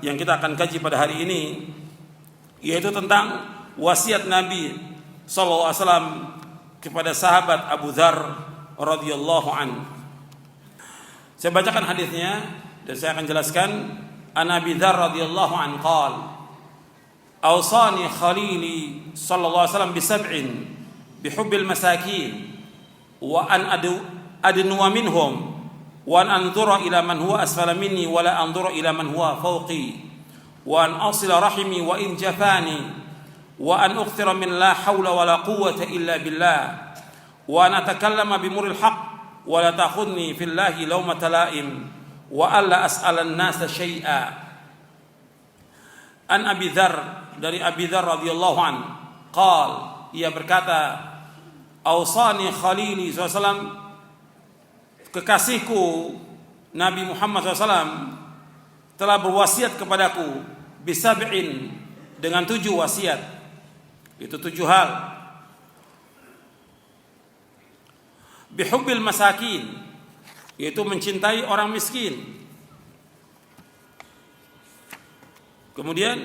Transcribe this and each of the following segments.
yang kita akan kaji pada hari ini, yaitu tentang wasiat Nabi sallallahu alaihi wasallam kepada sahabat Abu Dzar radhiyallahu an. Saya bacakan hadisnya dan saya akan jelaskan. An Abi Dzar radhiyallahu an qala awsani khalili sallallahu alaihi wasallam bisab'in bihubbil masakin wa an adnuwa minhum wa an anzura ila man huwa asfala minni wa la anzura ila man huwa fawqi wa an asila rahimi wa in jafani wa an ukthira min la hawla wa la quwwata illa billah wa an atakallama bimuril haqq wa la ta'khudni fillahi lawmata la'im wa alla as'ala an-nasa syai'a. An Abi Dzar, dari Abi Dzar radhiyallahu an, qal, ia berkata, awsani khalili SAW, kekasihku Nabi Muhammad SAW telah berwasiat kepadaku bisab'in, dengan 7 wasiat. Itu 7 hal. Bihubbil masakin, yaitu mencintai orang miskin. Kemudian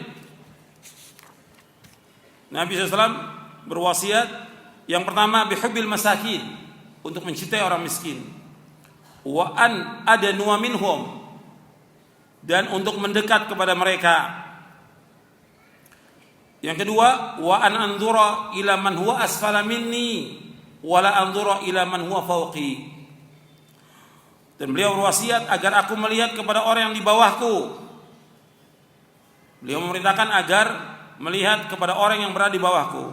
Nabi SAW berwasiat yang pertama bihubbil masakin, untuk mencintai orang miskin. Wa an adnuwa minhum, dan untuk mendekat kepada mereka. Yang kedua, wa an anzura ila man huwa asfala minni wa la anzura ila man huwa fawqi. Dan beliau berwasiat agar aku melihat kepada orang yang di bawahku. Beliau memerintahkan agar melihat kepada orang yang berada di bawahku.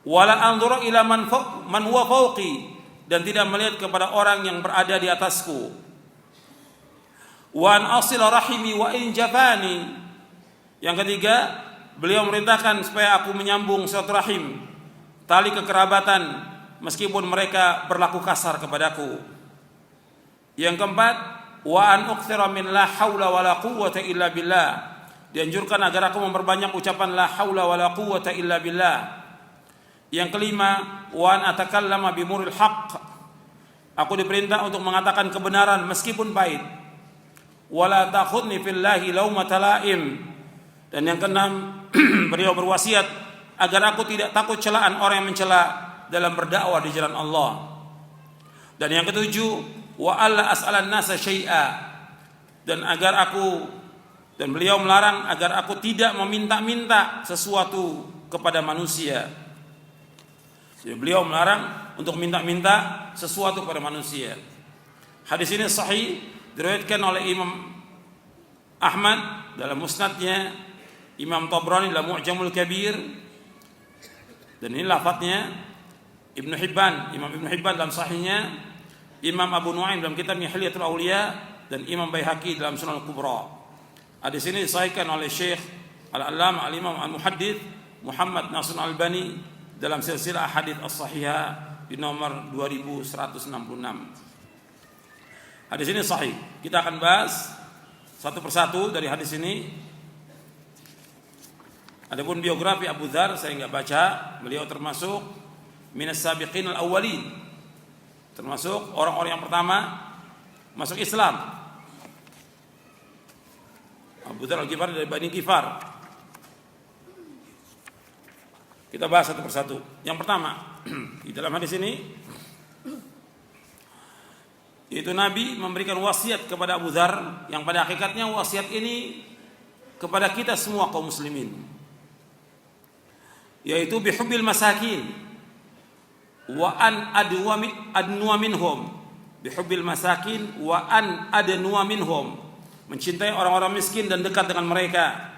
Wa la anzura ila man huwa fawqi, dan tidak melihat kepada orang yang berada di atasku. Wa an asila rahimi wa in jafani. Yang ketiga, beliau merintahkan supaya aku menyambung silaturahim, tali kekerabatan, meskipun mereka berlaku kasar kepadaku. Yang keempat, wa an ukthira min la haula wa la quwwata illa billah, dianjurkan agar aku memperbanyak ucapan la haula wa la quwwata illa billah. Yang kelima, wa an atakallama bimuril haqq, aku diperintah untuk mengatakan kebenaran meskipun pahit. Wala takhudni fillahi laumata la'im. Dan yang keenam, beliau berwasiat agar aku tidak takut celaan orang yang mencela dalam berdakwah di jalan Allah. Dan yang ketujuh, wa alla as'alan nasa syai'a, dan beliau melarang agar aku tidak meminta-minta sesuatu kepada manusia. Jadi beliau melarang untuk minta-minta sesuatu kepada manusia. Hadis ini sahih, diriwayatkan oleh Imam Ahmad dalam musnadnya, Imam Tabrani dalam Mu'jamul Kabir, dan ini lafadznya Ibnu Hibban, Imam Ibnu Hibban dalam sahihnya, Imam Abu Nuaim dalam kitabnya Hilyatul Auliya, dan Imam Baihaqi dalam Sunan Al-Kubra. Hadis ini disahihkan oleh Syekh Al-Allamah Al-Imam Al-Muhaddits Muhammad Nasr Al-Albani dalam silsilah hadits as-sahihah di nomor 2166. Hadis ini sahih. Kita akan bahas satu persatu dari hadis ini. Adapun biografi Abu Dzar saya enggak baca. Beliau termasuk minas sabiqin al-awwalin, termasuk orang-orang yang pertama masuk Islam. Abu Dzar Al-Ghifari dari Bani Ghifar. Kita bahas satu persatu. Yang pertama, di dalam hadis ini, yaitu Nabi memberikan wasiat kepada Abu Dzar, yang pada hakikatnya wasiat ini kepada kita semua kaum muslimin, yaitu bihubbil masakin wa an adnuwa minhum, bihubbil masakin wa an adnuwa minhum, mencintai orang-orang miskin dan dekat dengan mereka.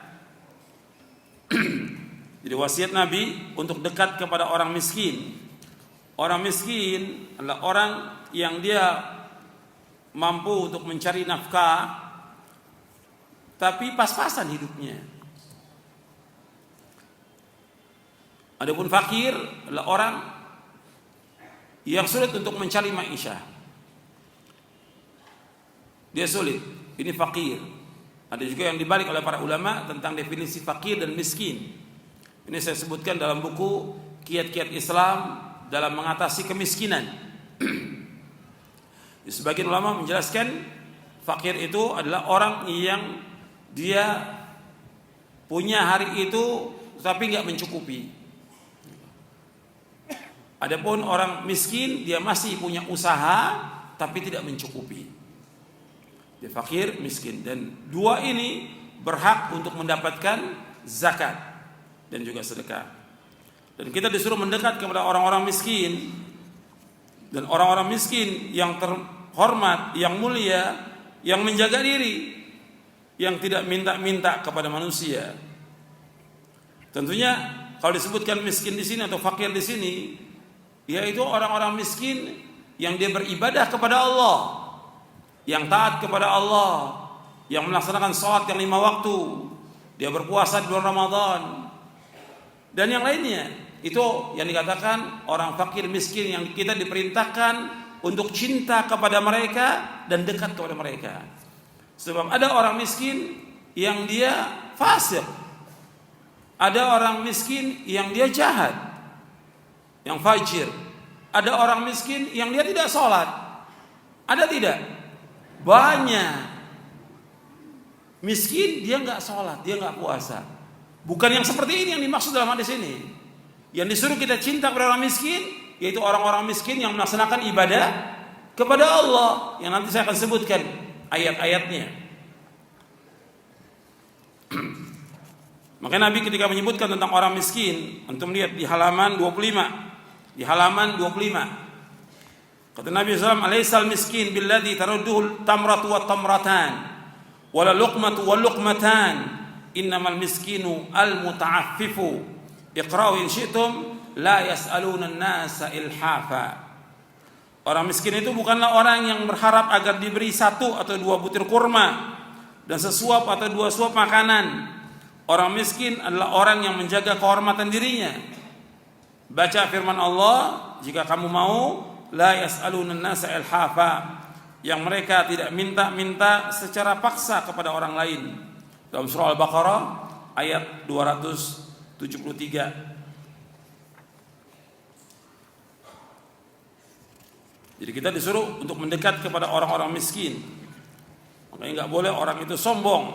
Jadi wasiat Nabi untuk dekat kepada orang miskin. Orang miskin adalah orang yang dia mampu untuk mencari nafkah, tapi pas-pasan hidupnya. Adapun fakir adalah orang yang sulit untuk mencari ma'isyah. Dia sulit, ini fakir. Ada juga yang dibalik oleh para ulama tentang definisi fakir dan miskin. Ini saya sebutkan dalam buku Kiat-Kiat Islam dalam mengatasi kemiskinan. Sebagian ulama menjelaskan fakir itu adalah orang yang dia punya hari itu tapi nggak mencukupi. Adapun orang miskin dia masih punya usaha tapi tidak mencukupi. Dia fakir, miskin, dan dua ini berhak untuk mendapatkan zakat dan juga sedekah. Dan kita disuruh mendekat kepada orang-orang miskin. Dan orang-orang miskin yang terhormat, yang mulia, yang menjaga diri, yang tidak minta-minta kepada manusia. Tentunya kalau disebutkan miskin di sini atau fakir di sini, yaitu orang-orang miskin yang dia beribadah kepada Allah, yang taat kepada Allah, yang melaksanakan sholat yang 5 waktu, dia berpuasa di bulan Ramadan, dan yang lainnya. Itu yang dikatakan orang fakir miskin yang kita diperintahkan untuk cinta kepada mereka dan dekat kepada mereka. Sebab ada orang miskin yang dia fasik, ada orang miskin yang dia jahat, yang fajir, ada orang miskin yang dia tidak sholat. Ada tidak? Banyak miskin dia nggak sholat, dia nggak puasa. Bukan yang seperti ini yang dimaksud dalam hadis ini. Yang disuruh kita cinta kepada orang miskin, yaitu orang-orang miskin yang melaksanakan ibadah kepada Allah, yang nanti saya akan sebutkan ayat-ayatnya. Maka Nabi ketika menyebutkan tentang orang miskin, antum lihat di halaman 25. Di halaman 25. Kata Nabi SAW, "Alaisal miskin billadhi tarudduhu tamratu wa tamratan, wala luqmatu wa luqmatan, innamal miskinu al-muta'affifu. Iqra'u in syi'tum la yas'aluna an-nasa ilhafa." Orang miskin itu bukanlah orang yang berharap agar diberi 1 atau 2 butir kurma dan sesuap atau 2 suap makanan. Orang miskin adalah orang yang menjaga kehormatan dirinya. Baca firman Allah, jika kamu mau, la yas'aluna an-nasa ilhafa, yang mereka tidak minta-minta secara paksa kepada orang lain. Dalam surah Al-Baqarah ayat 273. Jadi kita disuruh untuk mendekat kepada orang-orang miskin. Makanya nggak boleh orang itu sombong.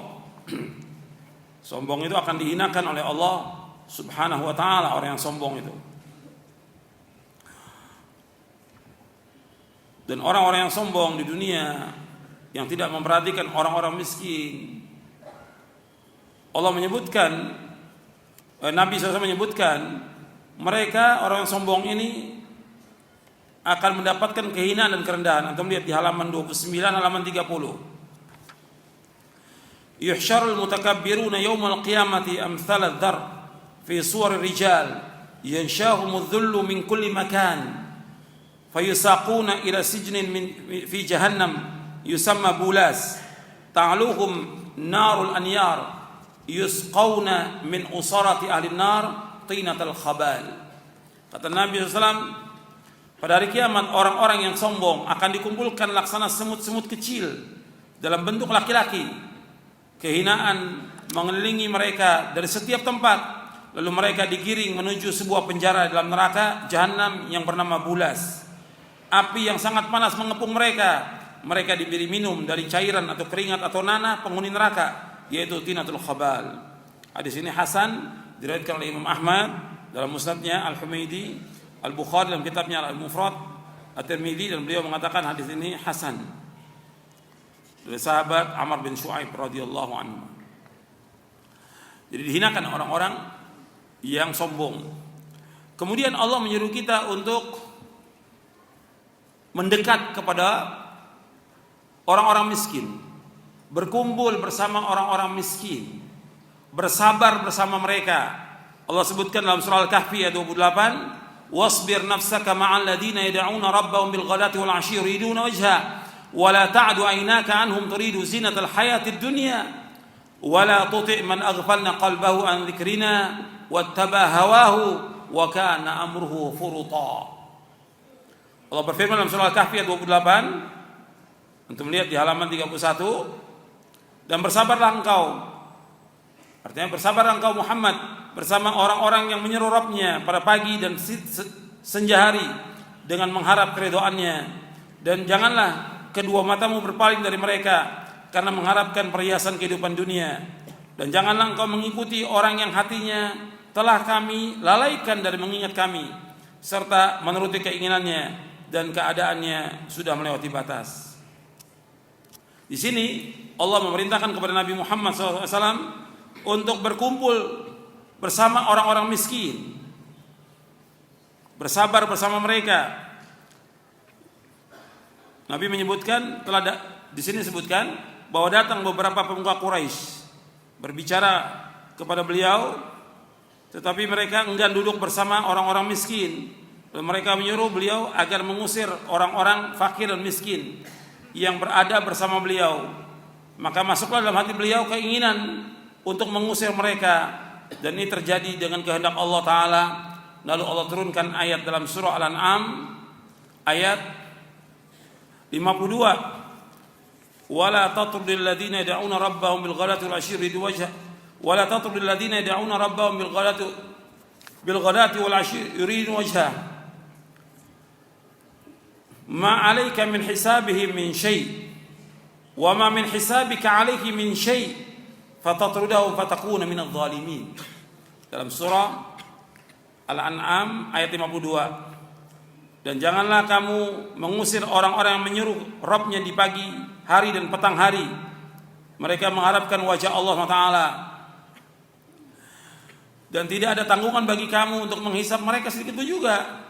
Sombong itu akan dihinakan oleh Allah Subhanahu wa taala, orang yang sombong itu. Dan orang-orang yang sombong di dunia yang tidak memperhatikan orang-orang miskin. Allah menyebutkan, Nabi SAW menyebutkan, mereka orang yang sombong ini akan mendapatkan kehinaan dan kerendahan. Antum lihat di halaman 29, halaman 30. Yuhsyarul mutakabbiruna yawmal qiyamati amthal adh-dhar fi suwar rijal yanshahumudh dhullu min kulli makan fayusaquna ila sijnin fi jahannam yusamma bulas ta'aluhum narul anyar yusqawna min usarati ahli nar tinatal khabal. Kata Nabi SAW, pada hari kiamat orang-orang yang sombong akan dikumpulkan laksana semut-semut kecil dalam bentuk laki-laki. Kehinaan mengelilingi mereka dari setiap tempat, lalu mereka digiring menuju sebuah penjara dalam neraka Jahannam yang bernama Bulas. Api yang sangat panas mengepung mereka. Mereka diberi minum dari cairan atau keringat atau nanah penghuni neraka, yaitu tinatul khabal. Hadis ini hasan, diriwayatkan oleh Imam Ahmad dalam musnadnya, Al-Humaidi, Al-Bukhari dalam kitabnya Al-Mufrad, At-Tirmidzi, dan beliau mengatakan hadis ini hasan. Dari sahabat Amr bin Shu'aib radhiyallahu anhu. Jadi dihinakan orang-orang yang sombong. Kemudian Allah menyuruh kita untuk mendekat kepada orang-orang miskin, berkumpul bersama orang-orang miskin, bersabar bersama mereka. Allah sebutkan dalam surah Al-Kahfi ayat 28, "Wasbir nafsaka ma'al ladina yad'una rabbahum bil ghadati wal 'ashyi yuriduna wajha wa la ta'du 'aynaka 'anhum turidu zinatal hayatid dunya wa la tuti' man aghfalna qalbahu an dzikrina wattaba hawahu wa kana amruhu furuta." Allah berfirman dalam surah Al-Kahfi ayat 28, untuk melihat di halaman 31, "Dan bersabarlah engkau." Artinya bersabarlah engkau Muhammad bersama orang-orang yang menyeru Rabbnya pada pagi dan senja hari dengan mengharap keridhaannya, dan janganlah kedua matamu berpaling dari mereka karena mengharapkan perhiasan kehidupan dunia. Dan janganlah engkau mengikuti orang yang hatinya telah kami lalaikan dari mengingat kami, serta menuruti keinginannya dan keadaannya sudah melewati batas. Di sini Allah memerintahkan kepada Nabi Muhammad SAW untuk berkumpul bersama orang-orang miskin, bersabar bersama mereka. Nabi menyebutkan, di sini disebutkan bahwa datang beberapa pemuka Quraisy berbicara kepada beliau, tetapi mereka enggan duduk bersama orang-orang miskin. Dan mereka menyuruh beliau agar mengusir orang-orang fakir dan miskin yang berada bersama beliau. Maka masuklah dalam hati beliau keinginan untuk mengusir mereka, dan ini terjadi dengan kehendak Allah Ta'ala. Lalu Allah turunkan ayat dalam surah Al-An'am ayat 52. ولا تطرد الذين يدعون ربهم بالغداة والعشي يريدون وجهه ولا تطرد الذين يدعون ربهم بالغداة والعشي يريدون وجهه ما عليك من حسابهم من شيء وما من حسابك عليه من شيء فتطردهم فتكون من الظالمين. Dalam surah Al-An'am ayat 52. Dan janganlah kamu mengusir orang-orang yang menyuruh Rabbnya di pagi hari dan petang hari. Mereka mengharapkan wajah Allah Ta'ala. Dan tidak ada tanggungan bagi kamu untuk menghisap mereka sedikit pun juga.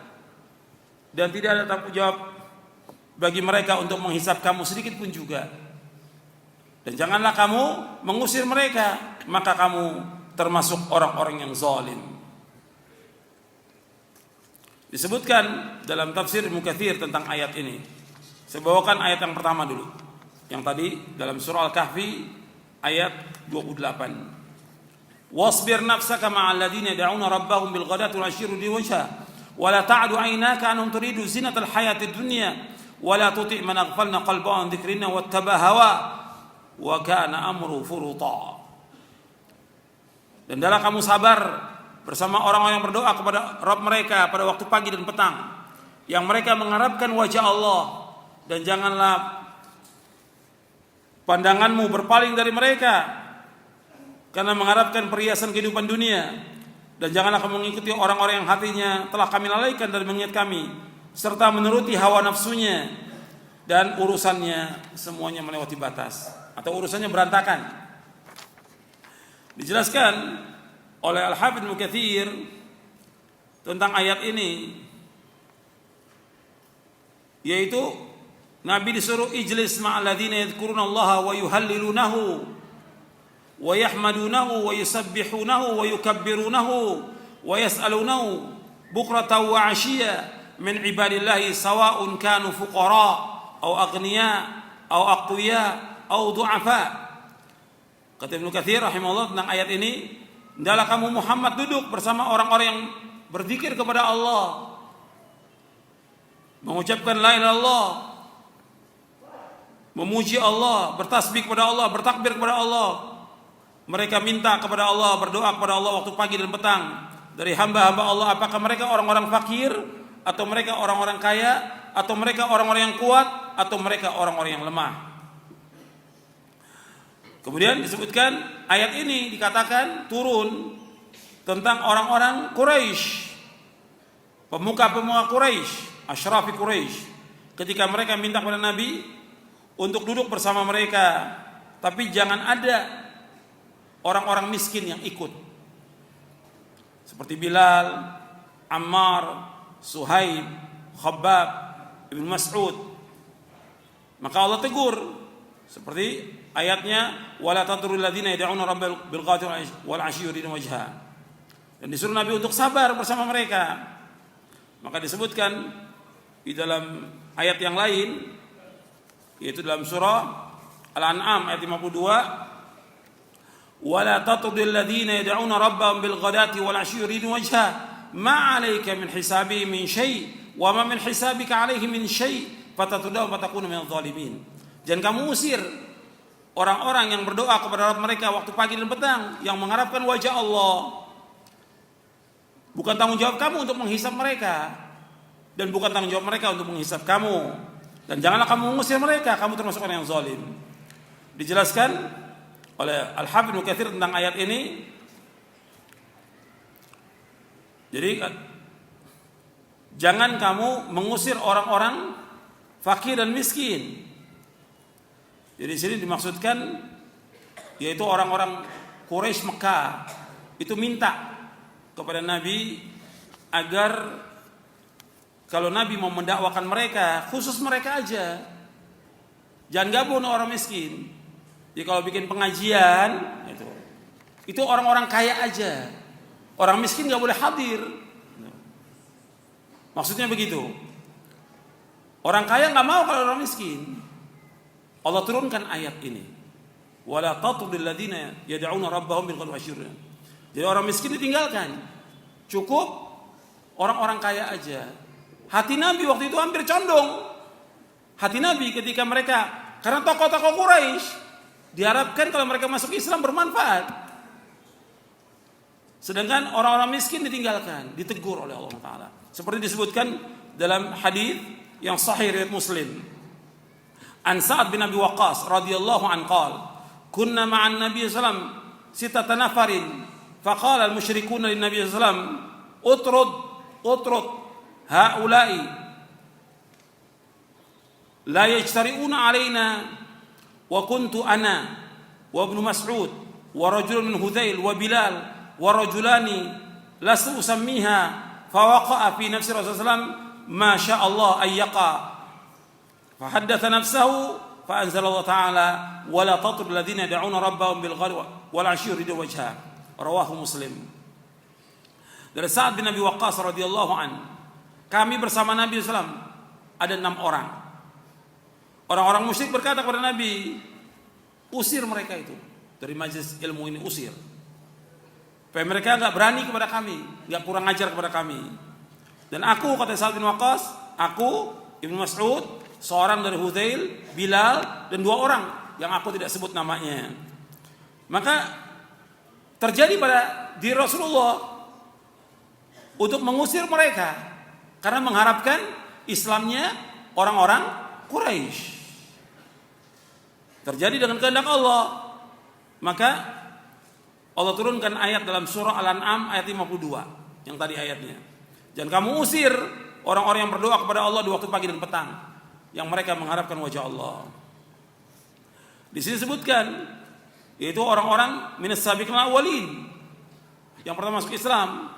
Dan tidak ada tanggung jawab bagi mereka untuk menghisap kamu sedikit pun juga. Dan janganlah kamu mengusir mereka, maka kamu termasuk orang-orang yang zalim. Disebutkan dalam tafsir Ibnu Katsir tentang ayat ini. Saya bawakan ayat yang pertama dulu. Yang tadi dalam surah Al-Kahfi ayat 28. Wasbir nafsaka ma'al ladzina yad'una rabbahum bil ghadati wal 'ashyi yuridu wajha wa la ta'du 'aynaka anhum turidu zinatal hayatid dunya wa la tuti' man aghfalna qalbahu an dzikrina wattaba hawa wa kana amru furuta. Dan adalah kamu sabar bersama orang-orang yang berdoa kepada Rabb mereka pada waktu pagi dan petang, yang mereka mengharapkan wajah Allah. Dan janganlah pandanganmu berpaling dari mereka karena mengharapkan perhiasan kehidupan dunia. Dan janganlah kamu mengikuti orang-orang yang hatinya telah kami lalaikan dari mengingat kami, serta menuruti hawa nafsunya, dan urusannya semuanya melewati batas, atau urusannya berantakan. Dijelaskan oleh Al-Hafidz Ibnu Katsir tentang ayat ini, yaitu Nabi disuruh ijlis ma'al ladzina yadhkuruna Allah wa yuhallilunahu wa yahmadunahu wa yusabbihunahu wa yukabbirunahu wa yas'alunahu bukratan wa 'ashiyya min ibadillahi sawa'un kanu fuqara aw aghniya aw aqwiya aw du'afa. Kata Ibnu Katsir rahimahullah tentang ayat ini, hendaklah kamu Muhammad duduk bersama orang-orang yang berzikir kepada Allah, mengucapkan la ilaha illallah, memuji Allah, bertasbih kepada Allah, bertakbir kepada Allah. Mereka minta kepada Allah, berdoa kepada Allah waktu pagi dan petang dari hamba-hamba Allah. Apakah mereka orang-orang fakir, atau mereka orang-orang kaya, atau mereka orang-orang yang kuat, atau mereka orang-orang yang lemah. Kemudian disebutkan ayat ini dikatakan turun tentang orang-orang Quraisy, pemuka-pemuka Quraisy, asyrafi Quraisy, ketika mereka minta kepada Nabi untuk duduk bersama mereka, tapi jangan ada orang-orang miskin yang ikut, seperti Bilal, Ammar, Suhaib, Khabbab, Ibn Mas'ud. Maka Allah tegur seperti ayatnya, wala tatrul ladzina yad'una rabbahum bil ghadati wal 'ashyi yuridun wajha. Dan disuruh Nabi untuk sabar bersama mereka. Maka disebutkan di dalam ayat yang lain, yaitu dalam surah Al-An'am ayat 52, wala tatrul ladzina yad'una rabbahum bil ghadati wal 'ashyi yuridun wajha ma 'alaika min hisabihim min syai' wa ma min hisabika 'alaihim min syai' fatatudau fatakunu minadh dhalimin. Jangan kamu usir orang-orang yang berdoa kepada Rabb mereka waktu pagi dan petang, yang mengharapkan wajah Allah. Bukan tanggung jawab kamu untuk menghisap mereka, dan bukan tanggung jawab mereka untuk menghisap kamu. Dan janganlah kamu mengusir mereka, kamu termasuk orang yang zalim. dijelaskan oleh Al-Hafidz Ibnu Katsir tentang ayat ini. Jadi jangan kamu mengusir orang-orang fakir dan miskin. Jadi di sini dimaksudkan yaitu orang-orang Quraisy Mekah itu minta kepada Nabi agar kalau Nabi mau mendakwakan mereka, khusus mereka aja. Jangan gabung dengan orang miskin. Jadi kalau bikin pengajian itu orang-orang kaya aja. Orang miskin nggak boleh hadir. Maksudnya begitu. Orang kaya nggak mau kalau orang miskin. Allah turunkan ayat ini. Wala tatrudil ladzina yad'una rabbahum bil ghadwi wasyur. Jadi orang miskin ditinggalkan. Cukup orang-orang kaya aja. Hati Nabi waktu itu hampir condong. Hati Nabi ketika mereka, karena tokoh-tokoh Quraisy diharapkan kalau mereka masuk Islam bermanfaat. Sedangkan orang-orang miskin ditinggalkan, ditegur oleh Allah Ta'ala. Seperti disebutkan dalam hadis yang sahih riwayat Muslim. An Sa'ad bin Abi Waqqas radhiyallahu anhu qala, kunna ma'an Nabi sallallahu alaihi wasallam sittata nafarin, faqala al-musyrikuuna lin-nabi sallallahu alaihi wasallam, utrud haula'i la yajtari'una 'alaina wa kuntu ana wa ibnu Mas'ud wa rajulun min Hudzail wa Bilal wa rajulani lastu usammiha fa waqa'a fi nafsi Rasulullah sallallahu alaihi wasallam ma syaa Allah ay yaqa fa haddatha nafsahu fa anzala Allah ta'ala wa la tatrud alladziina yad'una rabbahum bil ghadwi wal 'ashyi yuriduna wajha. Rawahu Muslim. Dari Sa'ad bin Abi Waqqas radhiyallahu anhu, kami bersama Nabi sallallahu alaihi wasallam ada 6 orang. Orang-orang musyrik berkata kepada Nabi, usir mereka itu dari majelis ilmu ini, usir. Supaya mereka enggak berani kepada kami, enggak kurang ajar kepada kami. Dan aku, kata Sa'ad bin Waqqas, aku, Ibnu Mas'ud, seorang dari Hudzail, Bilal, dan 2 orang yang aku tidak sebut namanya. Maka terjadi pada diri Rasulullah untuk mengusir mereka karena mengharapkan Islamnya orang-orang Quraisy. Terjadi dengan kehendak Allah. Maka Allah turunkan ayat dalam surah Al-An'am ayat 52 yang tadi ayatnya. Jangan kamu usir orang-orang yang berdoa kepada Allah di waktu pagi dan petang yang mereka mengharapkan wajah Allah. Di sini disebutkan yaitu orang-orang minas sabiqin awwalin yang pertama masuk Islam.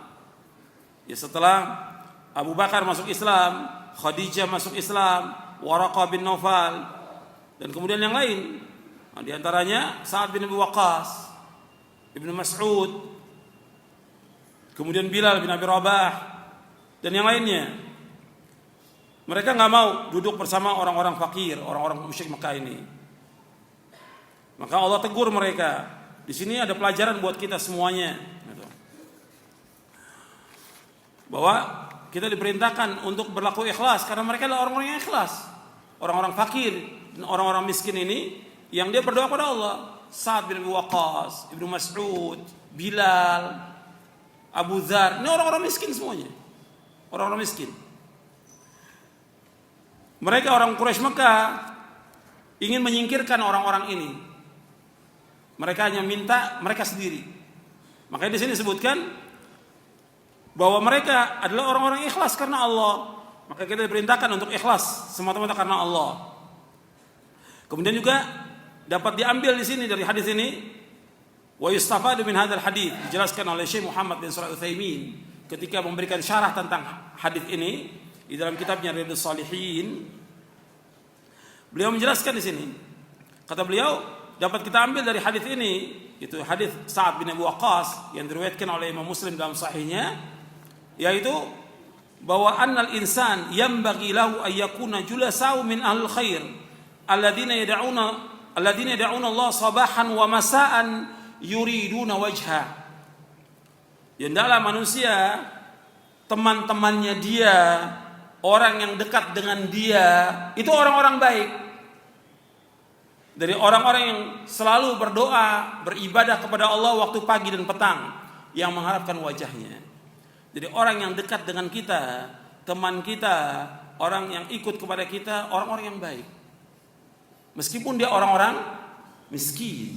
Ya setelah Abu Bakar masuk Islam, Khadijah masuk Islam, Waraqah bin Naufal, dan kemudian yang lain. Nah, di antaranya Sa'ad bin Abi Waqqas, Ibnu Mas'ud, kemudian Bilal bin Abi Rabah, dan yang lainnya. Mereka nggak mau duduk bersama orang-orang fakir, orang-orang musyrik Mekah ini. Maka Allah tegur mereka. Di sini ada pelajaran buat kita semuanya, bahwa kita diperintahkan untuk berlaku ikhlas karena mereka adalah orang-orang yang ikhlas. Orang-orang fakir dan orang-orang miskin ini yang dia berdoa kepada Allah. Sa'ad bin Abi Waqqas, Ibnu Mas'ud, Bilal, Abu Dzar, ini orang-orang miskin semuanya. Orang-orang miskin. Mereka orang Quraisy Mekah ingin menyingkirkan orang-orang ini. Mereka hanya minta mereka sendiri. Makanya di sini disebutkan bahwa mereka adalah orang-orang ikhlas karena Allah. Maka kita diperintahkan untuk ikhlas semata-mata karena Allah. Kemudian juga dapat diambil di sini dari hadis ini, wa yustafadu min hadzal hadis, dijelaskan oleh Syekh Muhammad bin Shalih Al-Utsaimin ketika memberikan syarah tentang hadis ini di dalam kitabnya Riyadhus Shalihin. Beliau menjelaskan di sini. Kata beliau, dapat kita ambil dari hadis ini, itu hadis Sa'ad bin Abi Waqqas yang diriwayatkan oleh Imam Muslim dalam sahihnya, yaitu bahwa annal insan yanbaghi lahu ay yakuna julasa'u min ahlil khair alladzina yad'una Allah sabahan wa masa'an yuriduna wajha. Hendaklah manusia teman-temannya dia, orang yang dekat dengan dia, itu orang-orang baik. Dari orang-orang yang selalu berdoa, beribadah kepada Allah waktu pagi dan petang, yang mengharapkan wajahnya. Jadi orang yang dekat dengan kita, teman kita, orang yang ikut kepada kita, orang-orang yang baik. Meskipun dia orang-orang miskin.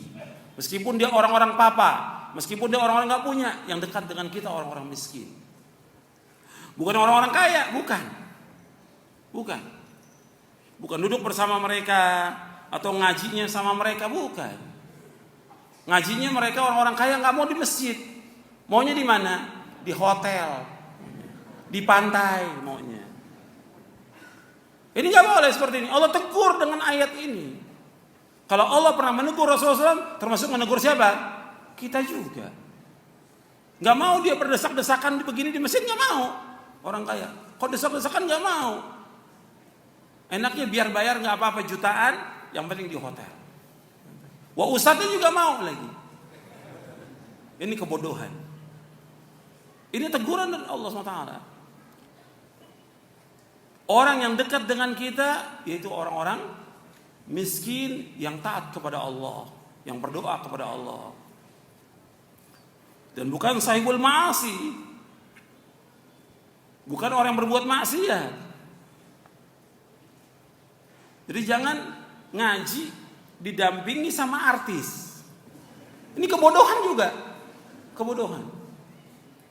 Meskipun dia orang-orang papa, meskipun dia orang-orang nggak punya, yang dekat dengan kita orang-orang miskin. Bukan orang-orang kaya, bukan. Bukan duduk bersama mereka atau ngajinya sama mereka, bukan. Ngajinya mereka orang-orang kaya nggak mau di masjid, maunya di mana? Di hotel, di pantai maunya. Ini nggak boleh seperti ini. Allah tegur dengan ayat ini. Kalau Allah pernah menegur Rasulullah SAW, termasuk menegur siapa? Kita juga. Nggak mau dia berdesak-desakan begini di masjid, nggak mau. Orang kaya, kok desak-desakan nggak mau. Enaknya biar bayar nggak apa-apa jutaan, yang penting di hotel. Wah, ustadznya juga mau lagi. Ini kebodohan. Ini teguran dari Allah SWT. Orang yang dekat dengan kita yaitu orang-orang miskin yang taat kepada Allah, yang berdoa kepada Allah. Dan bukan sahibul ma'asi. Bukan orang yang berbuat maksiat. Jadi jangan ngaji didampingi sama artis. Ini kebodohan juga. Kebodohan.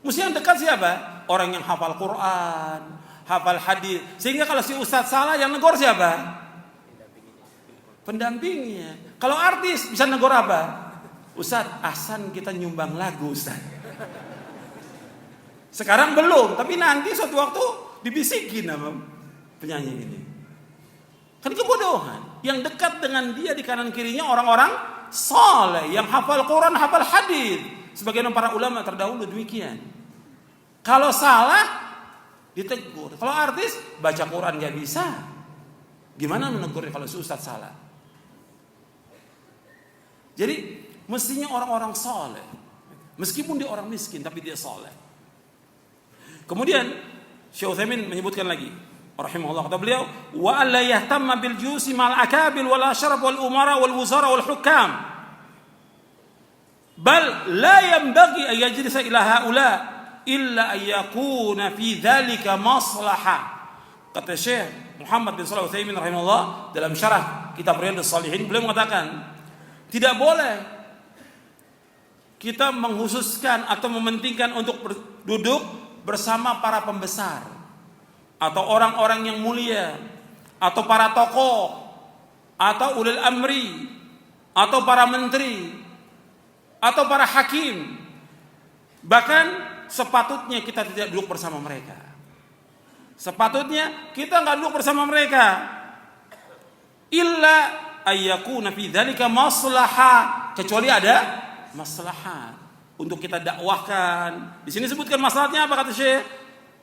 Mesti yang dekat siapa? Orang yang hafal Quran, hafal hadis. Sehingga kalau si ustadz salah, yang negor siapa? Pendampingnya. Kalau artis bisa negor apa? Ustadz, Ahsan kita nyumbang lagu Ustadz. Sekarang belum, tapi nanti suatu waktu dibisikin sama penyanyi ini. Kan kebodohan. Yang dekat dengan dia di kanan kirinya orang-orang saleh yang hafal Quran, hafal hadis. Sebagian para ulama terdahulu demikian. Kalau salah ditegur. Kalau artis baca Quran nggak bisa, gimana menegurnya kalau si ustadz salah? Jadi mestinya orang-orang saleh, meskipun dia orang miskin tapi dia saleh. Kemudian Syekh Utsaimin menyebutkan lagi, rahimahullah, kata beliau, wa alla yahtamma bil jusi ma'al akabil wal ashraf wal umara wal wuzara wal hukam, bal la yanbaghi an yajlisa ila haula illa an yakuna fi dzalika maslahah. Kata Syekh Muhammad bin Shalih Al-Utsaimin rahimahullah dalam syarah kitab Riyadhus Shalihin, beliau mengatakan tidak boleh kita menghususkan atau mementingkan untuk duduk bersama para pembesar atau orang-orang yang mulia atau para tokoh atau ulil amri atau para menteri atau para hakim. Bahkan sepatutnya kita tidak duduk bersama mereka. Sepatutnya kita nggak duduk bersama mereka. Illa ayyakuna fi dzalika maslahah, kecuali ada maslahat untuk kita dakwahkan. Di sini sebutkan maslahatnya apa kata Syekh?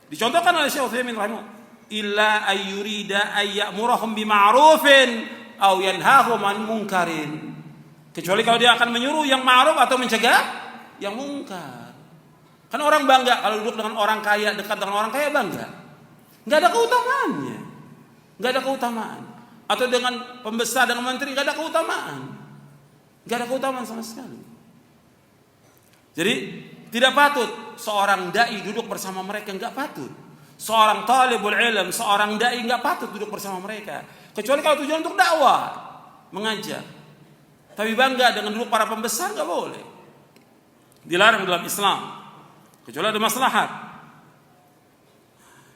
Dicontohkan oleh Syekh Utsaimin rahimahullah, illa ayyurida ayyamurahum bima'rufin aw yanhahum an munkarin. Kecuali kalau dia akan menyuruh yang ma'ruf atau mencegah yang mungkar. Kan orang bangga kalau duduk dengan orang kaya, dekat dengan orang kaya, bangga. Enggak ada keutamaannya. Enggak ada keutamaan. Atau dengan pembesar, dengan menteri, enggak ada keutamaan. Enggak ada keutamaan sama sekali. Jadi tidak patut seorang dai duduk bersama mereka, enggak patut. Seorang talibul ilm, seorang dai enggak patut duduk bersama mereka. Kecuali kalau tujuan untuk dakwah, mengajar. Tapi bangga dengan duduk para pembesar enggak boleh. Dilarang dalam Islam. Kecuali ada maslahat.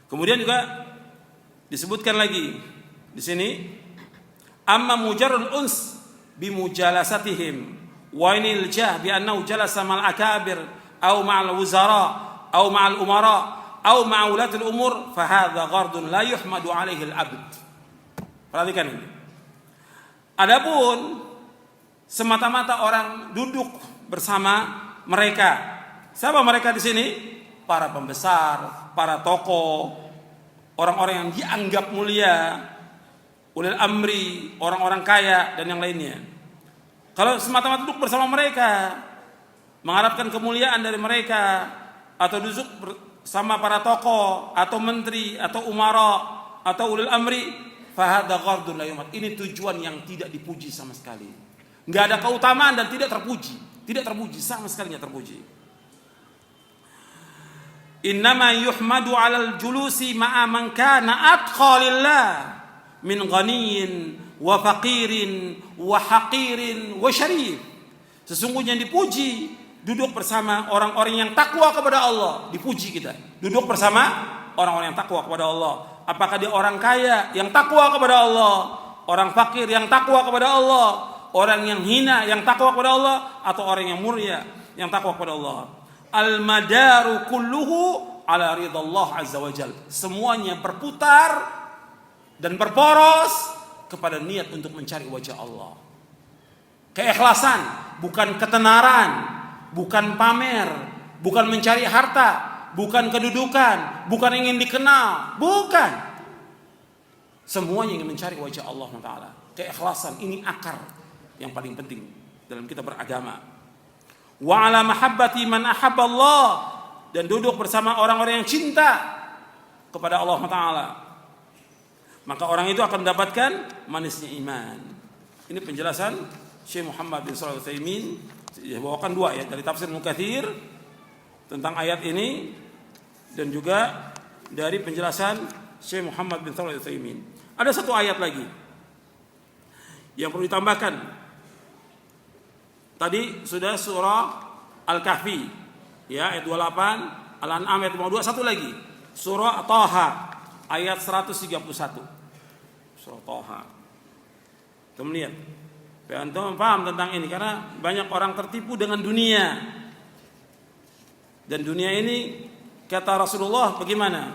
Kemudian juga disebutkan lagi di sini, amma mujarrad uns bi mujalasatihim wa inil jah bi annahu jalasa ma'al akabir aw ma'al wuzara aw ma'al umara aw ma'a ulatil umur fa hadza ghardun la yuhmadu alaihi al-abd. Perhatikan ini. Adapun semata-mata orang duduk bersama mereka. Siapa mereka di sini? Para pembesar, para tokoh, orang-orang yang dianggap mulia, ulil amri, orang-orang kaya dan yang lainnya. Kalau semata-mata duduk bersama mereka, mengharapkan kemuliaan dari mereka, atau duduk bersama para tokoh, atau menteri, atau umara, atau ulil amri, fahadha ghardun la yumat. Ini tujuan yang tidak dipuji sama sekali. Enggak ada keutamaan dan tidak terpuji. Tidak terpuji, sama sekali tidak terpuji. Innama yuhmadu 'alal julusi ma'a man kana atqa lillah min ghaniyyin wa faqirin wa haqirin wa syarif. Sesungguhnya dipuji duduk bersama orang-orang yang takwa kepada Allah. Dipuji kita duduk bersama orang-orang yang takwa kepada Allah. Apakah dia orang kaya yang takwa kepada Allah, orang fakir yang takwa kepada Allah, orang yang hina yang takwa kepada Allah, atau orang yang mulia yang takwa kepada Allah. Al-madaru kulluhu ala ridallah azza wajal. Semuanya berputar dan berporos kepada niat untuk mencari wajah Allah. Keikhlasan, bukan ketenaran, bukan pamer, bukan mencari harta, bukan kedudukan, bukan ingin dikenal, bukan. Semuanya ingin mencari wajah Allah Taala. Keikhlasan ini akar yang paling penting dalam kita beragama. Wa ala mahabbati man ahabballah, dan duduk bersama orang-orang yang cinta kepada Allah Taala. Maka orang itu akan mendapatkan manisnya iman. Ini penjelasan Syekh Muhammad bin Shalih Al-Utsaimin. Dia bawakan dua ayat dari tafsir Ibnu Katsir tentang ayat ini, dan juga dari penjelasan Syekh Muhammad bin Shalih Al-Utsaimin. Ada satu ayat lagi yang perlu ditambahkan. Tadi sudah surah Al-Kahfi, ya, ayat 28, Al-An'am ayat 52, satu lagi surah Thaha ayat 131. Surah Thaha. Kita melihat, antum paham tentang ini, karena banyak orang tertipu dengan dunia. Dan dunia ini kata Rasulullah bagaimana?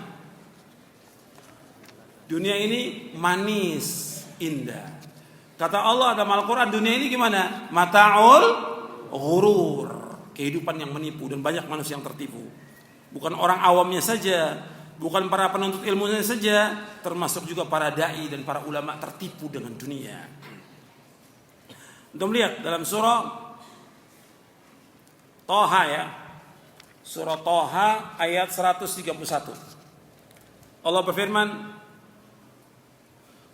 Dunia ini manis, indah. Kata Allah dalam Al-Quran, dunia ini gimana? Mata'ul ghurur, kehidupan yang menipu, dan banyak manusia yang tertipu. Bukan orang awamnya saja, bukan para penuntut ilmunya saja, termasuk juga para dai dan para ulama tertipu dengan dunia. Untuk melihat dalam surah Thaha, ya, surah Thaha ayat 131. Allah berfirman,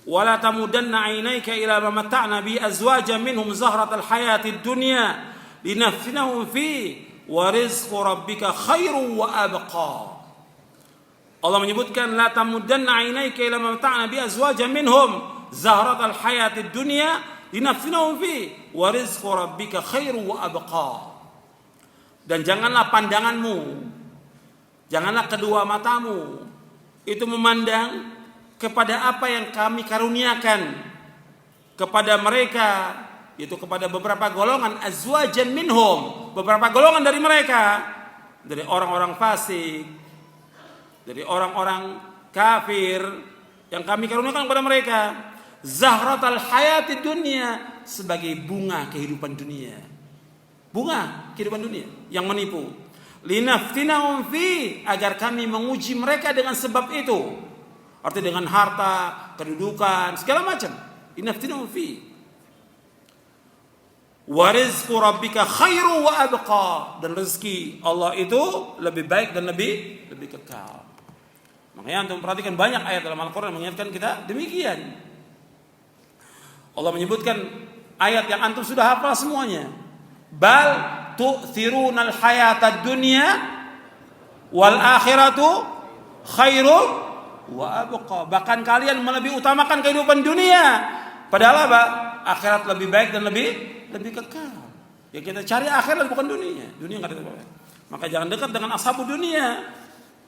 "Wala tamudanna 'ainaika ila ma mata'na bi azwajan minhum zahratal hayatid dunya linaftinahum fi wa rizqu rabbika khairu wa abqa." Allah menyebutkan, la tamudanna 'ainaika ila ma mata'na bi azwajan minhum zahratal hayatid dunya linaftinahum fi wa rizqu rabbika khairu wa abqa. Dan janganlah pandanganmu, janganlah kedua matamu itu memandang kepada apa yang kami karuniakan kepada mereka, yaitu kepada beberapa golongan, azwajan minhum, beberapa golongan dari mereka, dari orang-orang fasik, dari orang-orang kafir yang kami karuniakan kepada mereka, zahratal hayatid dunya, sebagai bunga kehidupan dunia. Bunga kehidupan dunia yang menipu. Linaftinahum fi, agar kami menguji mereka dengan sebab itu. Artinya dengan harta, kedudukan, segala macam. Linaftinahum fi. Wa rizqu rabbika khairu wa abqa, dan rezeki Allah itu lebih baik dan lebih kekal. Makanya antum perhatikan banyak ayat dalam Al-Qur'an mengingatkan kita demikian. Allah menyebutkan ayat yang antum sudah hafal semuanya. Bal tu'thirunal hayatad dunya wal akhiratu khairun wa abqa. Bahkan kalian lebih utamakan kehidupan dunia, padahal apa? Akhirat lebih baik dan lebih kekal. Ya, kita cari akhirat bukan dunia. Dunia enggak ada. Maka jangan dekat dengan ashabud dunia.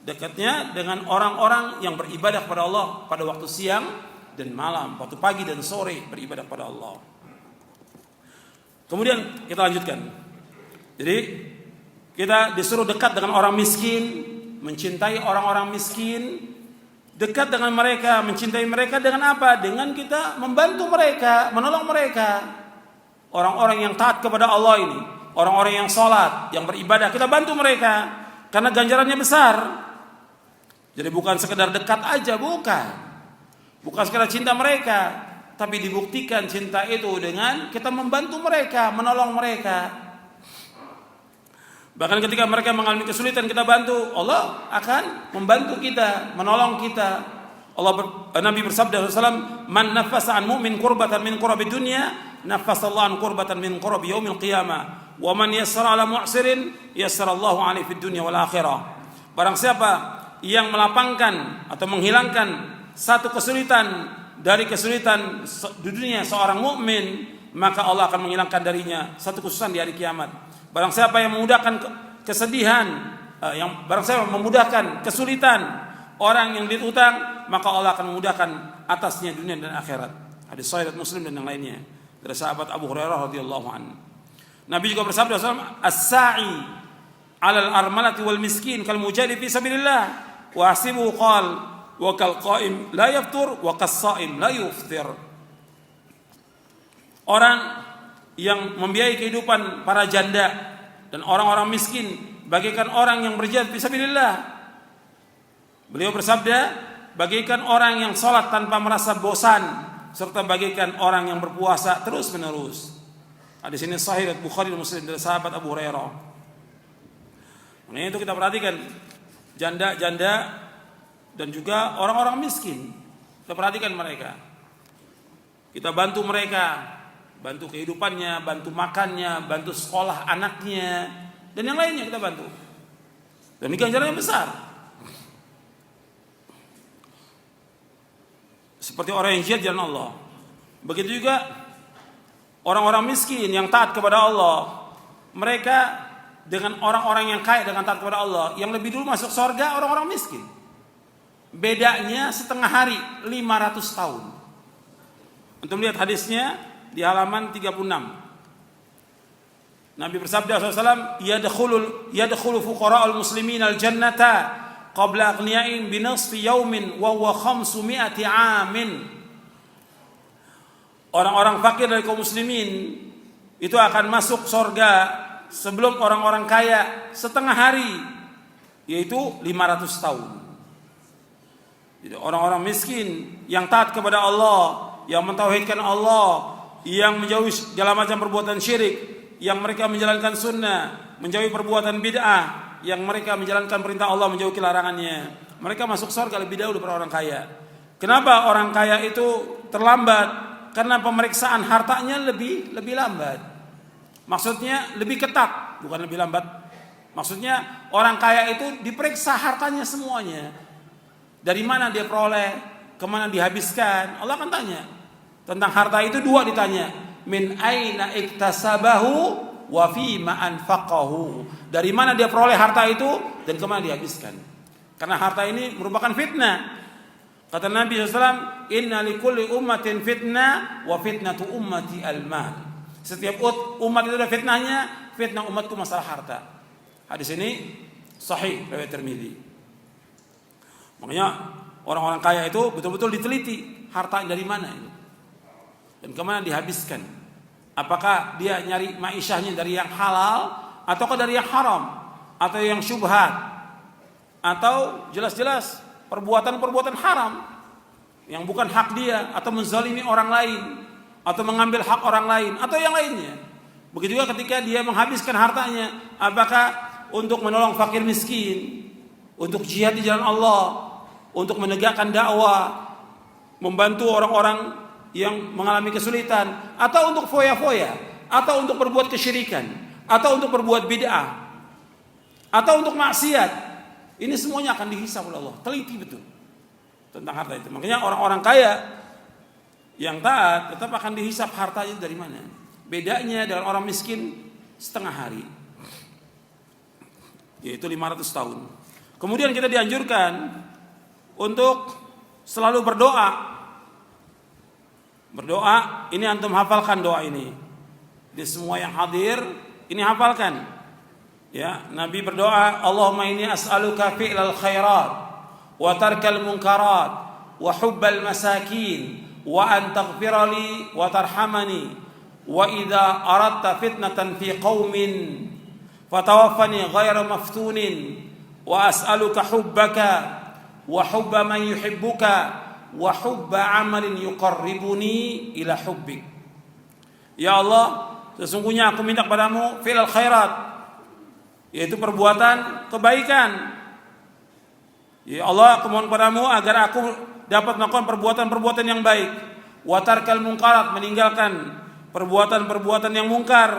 Dekatnya dengan orang-orang yang beribadah kepada Allah pada waktu siang dan malam, waktu pagi dan sore beribadah kepada Allah. Kemudian kita lanjutkan. Jadi kita disuruh dekat dengan orang miskin, mencintai orang-orang miskin, dekat dengan mereka, mencintai mereka dengan apa? Dengan kita membantu mereka, menolong mereka. Orang-orang yang taat kepada Allah ini, orang-orang yang sholat, yang beribadah, kita bantu mereka karena ganjarannya besar. Jadi bukan sekedar dekat aja, bukan sekedar cinta mereka, tapi dibuktikan cinta itu dengan kita membantu mereka, menolong mereka. Bahkan ketika mereka mengalami kesulitan, kita bantu, Allah akan membantu kita, menolong kita. Nabi bersabda SAW, "Man nafasa an mu'min kurbatan min kurabi dunya, nafasallahu an kurbatan min kurabi yaumil qiyamah. Wa man yassara ala mu'sirin, yassarallahu alaihi fid dunya wal akhirah." Barang siapa yang melapangkan atau menghilangkan satu kesulitan dari kesulitan di dunia seorang mukmin, maka Allah akan menghilangkan darinya satu kesusahan di hari kiamat. Barang siapa yang memudahkan kesedihan, barang siapa memudahkan kesulitan orang yang diutang, maka Allah akan memudahkan atasnya dunia dan akhirat. Hadis sahih Muslim dan yang lainnya dari sahabat Abu Hurairah radhiyallahu anhu. Nabi juga bersabda as-sa'i 'alal armalati wal miskin kal mujahid fi sabilillah wa hasibu qal wa kal qa'im la yaftur wa kas sha'im la yuftir. Orang yang membiayai kehidupan para janda dan orang-orang miskin bagaikan orang yang berjihad fi sabilillah. Beliau bersabda, bagaikan orang yang sholat tanpa merasa bosan, serta bagaikan orang yang berpuasa terus menerus. Hadis ini sahih Bukhari dan Muslim dari sahabat Abu Hurairah. Nah, itu kita perhatikan janda-janda dan juga orang-orang miskin. Kita perhatikan mereka. Kita bantu mereka, bantu kehidupannya, bantu makannya, bantu sekolah anaknya, dan yang lainnya kita bantu. Dan ini ganjarannya besar. Seperti orang yang jihad jalan Allah. Begitu juga orang-orang miskin yang taat kepada Allah. Mereka dengan orang-orang yang kaya dengan taat kepada Allah, yang lebih dulu masuk surga orang-orang miskin. Bedanya setengah hari, 500 tahun. Untuk melihat hadisnya di halaman 36. Nabi bersabda SAW, yadkhulu fuqara'ul muslimin al-jannata qabla aghniya'in binasfi yaumin wa huwa 500 amin. Orang-orang fakir dari kaum muslimin itu akan masuk surga sebelum orang-orang kaya setengah hari, yaitu 500 tahun. Jadi orang-orang miskin yang taat kepada Allah, yang mentauhidkan Allah, yang menjauhi segala macam perbuatan syirik, yang mereka menjalankan sunnah, menjauhi perbuatan bid'ah, yang mereka menjalankan perintah Allah, menjauhi larangannya, mereka masuk surga lebih dahulu daripada orang kaya. Kenapa orang kaya itu terlambat? Karena pemeriksaan hartanya lebih lambat. Maksudnya lebih ketat, bukan lebih lambat. Maksudnya orang kaya itu diperiksa hartanya semuanya. Dari mana dia peroleh, kemana dihabiskan. Allah akan tanya. Tentang harta itu dua ditanya. Min aina iktasabahu wa fima anfaqahu. Dari mana dia peroleh harta itu dan kemana dihabiskan. Karena harta ini merupakan fitnah. Kata Nabi SAW, inna likulli ummatin fitnah wa fitnatu ummati al-mal. Setiap umat itu ada fitnahnya, fitnah umatku masalah harta. Hadis ini sahih riwayat Tirmidzi. Makanya orang-orang kaya itu betul-betul diteliti harta dari mana itu dan kemana dihabiskan. Apakah dia nyari ma'isyahnya dari yang halal ataukah dari yang haram atau yang syubhat atau jelas-jelas perbuatan-perbuatan haram yang bukan hak dia, atau menzalimi orang lain, atau mengambil hak orang lain, atau yang lainnya. Begitu juga ketika dia menghabiskan hartanya, apakah untuk menolong fakir miskin, untuk jihad di jalan Allah, untuk menegakkan dakwah, membantu orang-orang yang mengalami kesulitan, atau untuk foya-foya, atau untuk berbuat kesyirikan, atau untuk berbuat bid'ah, atau untuk maksiat. Ini semuanya akan dihisab oleh Allah. Teliti betul tentang harta itu. Makanya orang-orang kaya yang taat tetap akan dihisab hartanya dari mana. Bedanya dengan orang miskin setengah hari, yaitu 500 tahun. Kemudian kita dianjurkan untuk selalu berdoa. Berdoa, ini antum hafalkan doa ini. Di semua yang hadir, ini hafalkan. Ya, Nabi berdoa, Allahumma inni as'aluka fi'lal khairat wa tarkal munkarat wa hubbal masakin wa an taghfira li wa tarhamani wa idza aradta fitnatan fi qaumin fatawaffani ghayra maftunin wa as'aluka hubbaka wa hubba man yuhibbuka wa hubba amalin yuqarribuni ila hubbik. Ya Allah, sesungguhnya aku minta kepadamu fi'lal khairat, yaitu perbuatan kebaikan. Ya Allah, aku mohon padamu agar aku dapat melakukan perbuatan-perbuatan yang baik. Wa tarkal munkarat, meninggalkan perbuatan-perbuatan yang mungkar.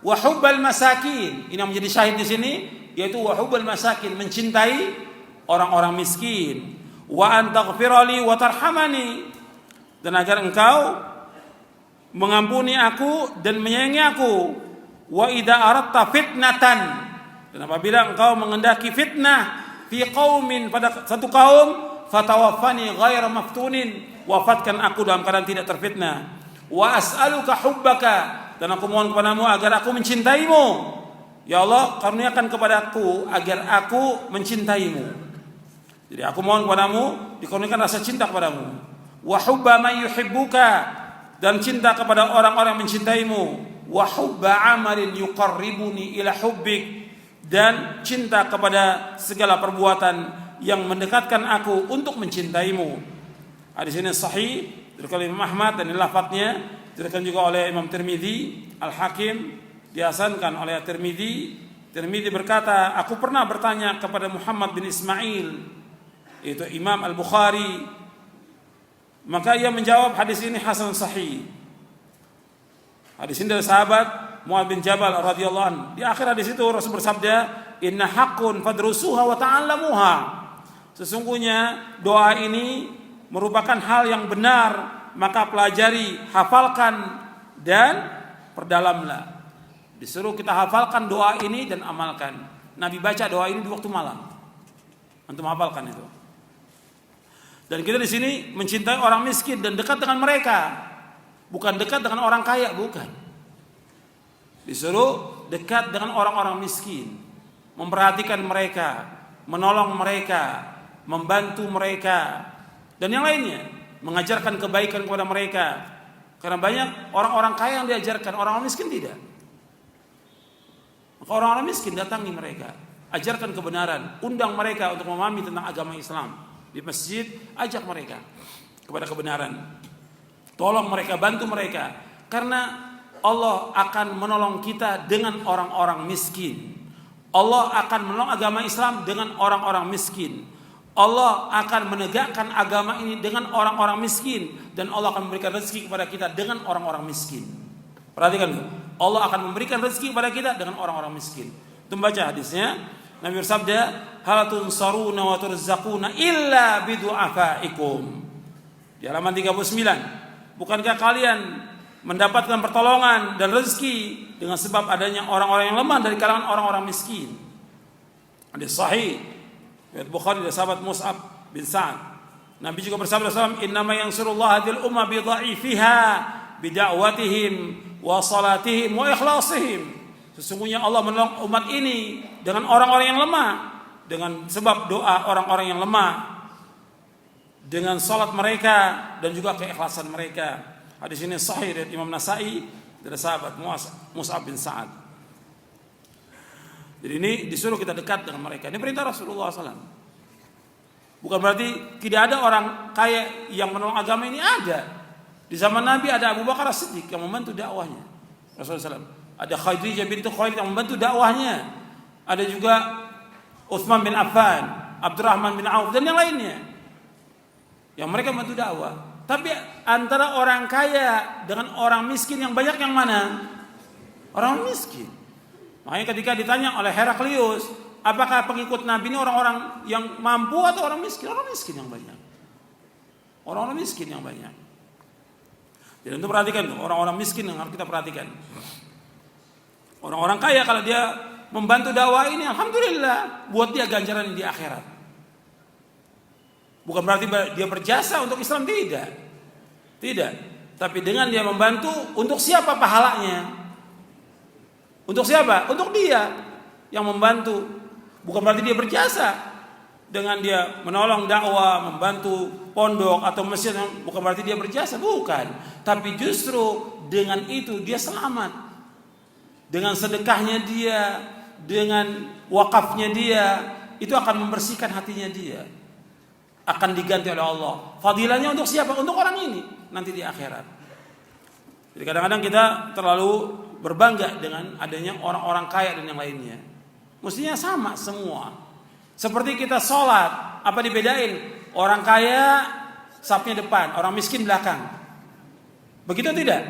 Wa hubbal masakin, ini yang menjadi syahid di sini, yaitu wa hubbal masakin, mencintai orang-orang miskin. Wa an taghfirali wa tarhamani, dan agar engkau mengampuni aku dan menyayangi aku. Wa idza aradta fitnatan, dan apabila engkau mengendaki fitnah fi qaumin, pada satu kaum, fatawaffani ghaira maftunin, wafatkan aku dalam keadaan tidak terfitnah. Wa as'aluka hubbaka, dan aku mohon kepadamu agar aku mencintaimu. Ya Allah, karuniakan kepadaku agar aku mencintaimu. Jadi aku mohon kepadamu dikaruniakan rasa cinta kepadamu. Wa hubba man yuhibbuka, dan cinta kepada orang-orang yang mencintaimu. Wa hubba amalin yuqarribuni ila hubbik, dan cinta kepada segala perbuatan yang mendekatkan aku untuk mencintaimu. Hadis ini sahih dari Imam Ahmad dan lafadznya diriwayatkan juga oleh Imam Tirmidzi, Al-Hakim dihasankan oleh Tirmidzi. Tirmidzi berkata, aku pernah bertanya kepada Muhammad bin Ismail, yaitu Imam Al-Bukhari, maka ia menjawab hadis ini hasan sahih. Hadis ini dari sahabat Mu'adz bin Jabal radhiyallahu anhu. Di akhir hadis itu Rasul bersabda, inna haqqun fadrusuha wa ta'allamuha. Sesungguhnya doa ini merupakan hal yang benar, maka pelajari, hafalkan dan perdalamlah. Disuruh kita hafalkan doa ini dan amalkan. Nabi baca doa ini di waktu malam. Antum hafalkan itu. Dan kita di sini mencintai orang miskin dan dekat dengan mereka. Bukan dekat dengan orang kaya, bukan. Disuruh dekat dengan orang-orang miskin, memperhatikan mereka, menolong mereka, membantu mereka, dan yang lainnya, mengajarkan kebaikan kepada mereka. Karena banyak orang-orang kaya yang diajarkan, orang-orang miskin tidak. Maka orang-orang miskin datangi mereka, ajarkan kebenaran, undang mereka untuk memahami tentang agama Islam. Di masjid, ajak mereka kepada kebenaran. Tolong mereka, bantu mereka. Karena Allah akan menolong kita dengan orang-orang miskin. Allah akan menolong agama Islam dengan orang-orang miskin. Allah akan menegakkan agama ini dengan orang-orang miskin. Dan Allah akan memberikan rezeki kepada kita dengan orang-orang miskin. Perhatikan, Allah akan memberikan rezeki kepada kita dengan orang-orang miskin. Kita baca hadisnya. Nabi bersabda, hal tunsaruna wa turzaquna illa bidu'afaikum. Di halaman 39. Bukankah kalian mendapatkan pertolongan dan rezeki dengan sebab adanya orang-orang yang lemah dari kalangan orang-orang miskin? Hadis sahih riwayat Bukhari dari sahabat Mus'ab bin Sa'ad. Nabi juga bersabda sallallahu innama yansurullah hadhil umma bi dha'ifiha bi da'watihim wa salatihim wa ikhlasihim. Sesungguhnya Allah menolong umat ini dengan orang-orang yang lemah, dengan sebab doa orang-orang yang lemah, dengan salat mereka dan juga keikhlasan mereka. Hadis ini sahih dari Imam Nasa'i dari sahabat Mus'ab bin Sa'ad. Jadi ini disuruh kita dekat dengan mereka. Ini perintah Rasulullah SAW. Bukan berarti tidak ada orang kaya yang menolong agama ini, ada. Di zaman Nabi ada Abu Bakar As-Siddiq yang membantu dakwahnya Rasulullah SAW. Ada Khadijah bintu Khuwailid yang membantu dakwahnya. Ada juga Utsman bin Affan, Abdurrahman bin Auf dan yang lainnya, yang mereka membantu dakwah. Tapi antara orang kaya dengan orang miskin yang banyak yang mana? Orang miskin. Makanya ketika ditanya oleh Heraklius, apakah pengikut Nabi ini orang-orang yang mampu atau orang miskin? Orang miskin yang banyak. Orang-orang miskin yang banyak. Jadi untuk perhatikan orang-orang miskin yang harus kita perhatikan. Orang-orang kaya kalau dia membantu dakwah ini, alhamdulillah, buat dia ganjaran di akhirat. Bukan berarti dia berjasa untuk Islam, tidak. Tidak. Tapi dengan dia membantu, untuk siapa pahalanya? Untuk siapa? Untuk dia yang membantu. Bukan berarti dia berjasa dengan dia menolong dakwah, membantu pondok atau masjid. Bukan berarti dia berjasa, bukan. Tapi justru dengan itu dia selamat. Dengan sedekahnya dia, dengan wakafnya dia, itu akan membersihkan hatinya dia. Akan diganti oleh Allah. Fadilahnya untuk siapa? Untuk orang ini nanti di akhirat. Jadi kadang-kadang kita terlalu berbangga dengan adanya orang-orang kaya dan yang lainnya. Mestinya sama semua. Seperti kita sholat, apa dibedain? Orang kaya safnya depan, orang miskin belakang. Begitu tidak?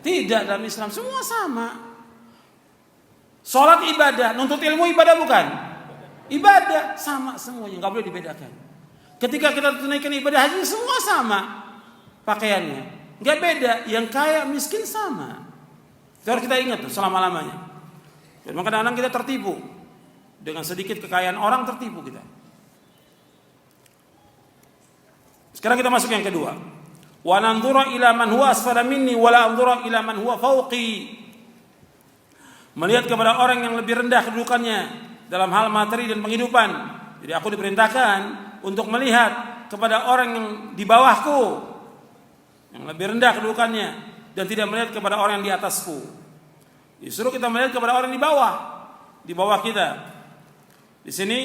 Tidak, dalam Islam semua sama. Sholat ibadah, nuntut ilmu ibadah bukan? Ibadah sama semuanya, nggak boleh dibedakan. Ketika kita tunaikan ibadah haji semua sama. pakaiannya. Nggak beda, yang kaya miskin sama. Itu harus kita ingat tuh selama-lamanya. Dan kadang-kadang kita tertipu dengan sedikit kekayaan orang, tertipu kita. Sekarang kita masuk yang kedua. Wa nanzura ila man huwa asfala minni wa la anzura ila man huwa fawqi. Melihat kepada orang yang lebih rendah kedudukannya dalam hal materi dan penghidupan. Jadi aku diperintahkan untuk melihat kepada orang yang di bawahku, yang lebih rendah kedudukannya, dan tidak melihat kepada orang yang di atasku. Disuruh kita melihat kepada orang di bawah kita. Di sini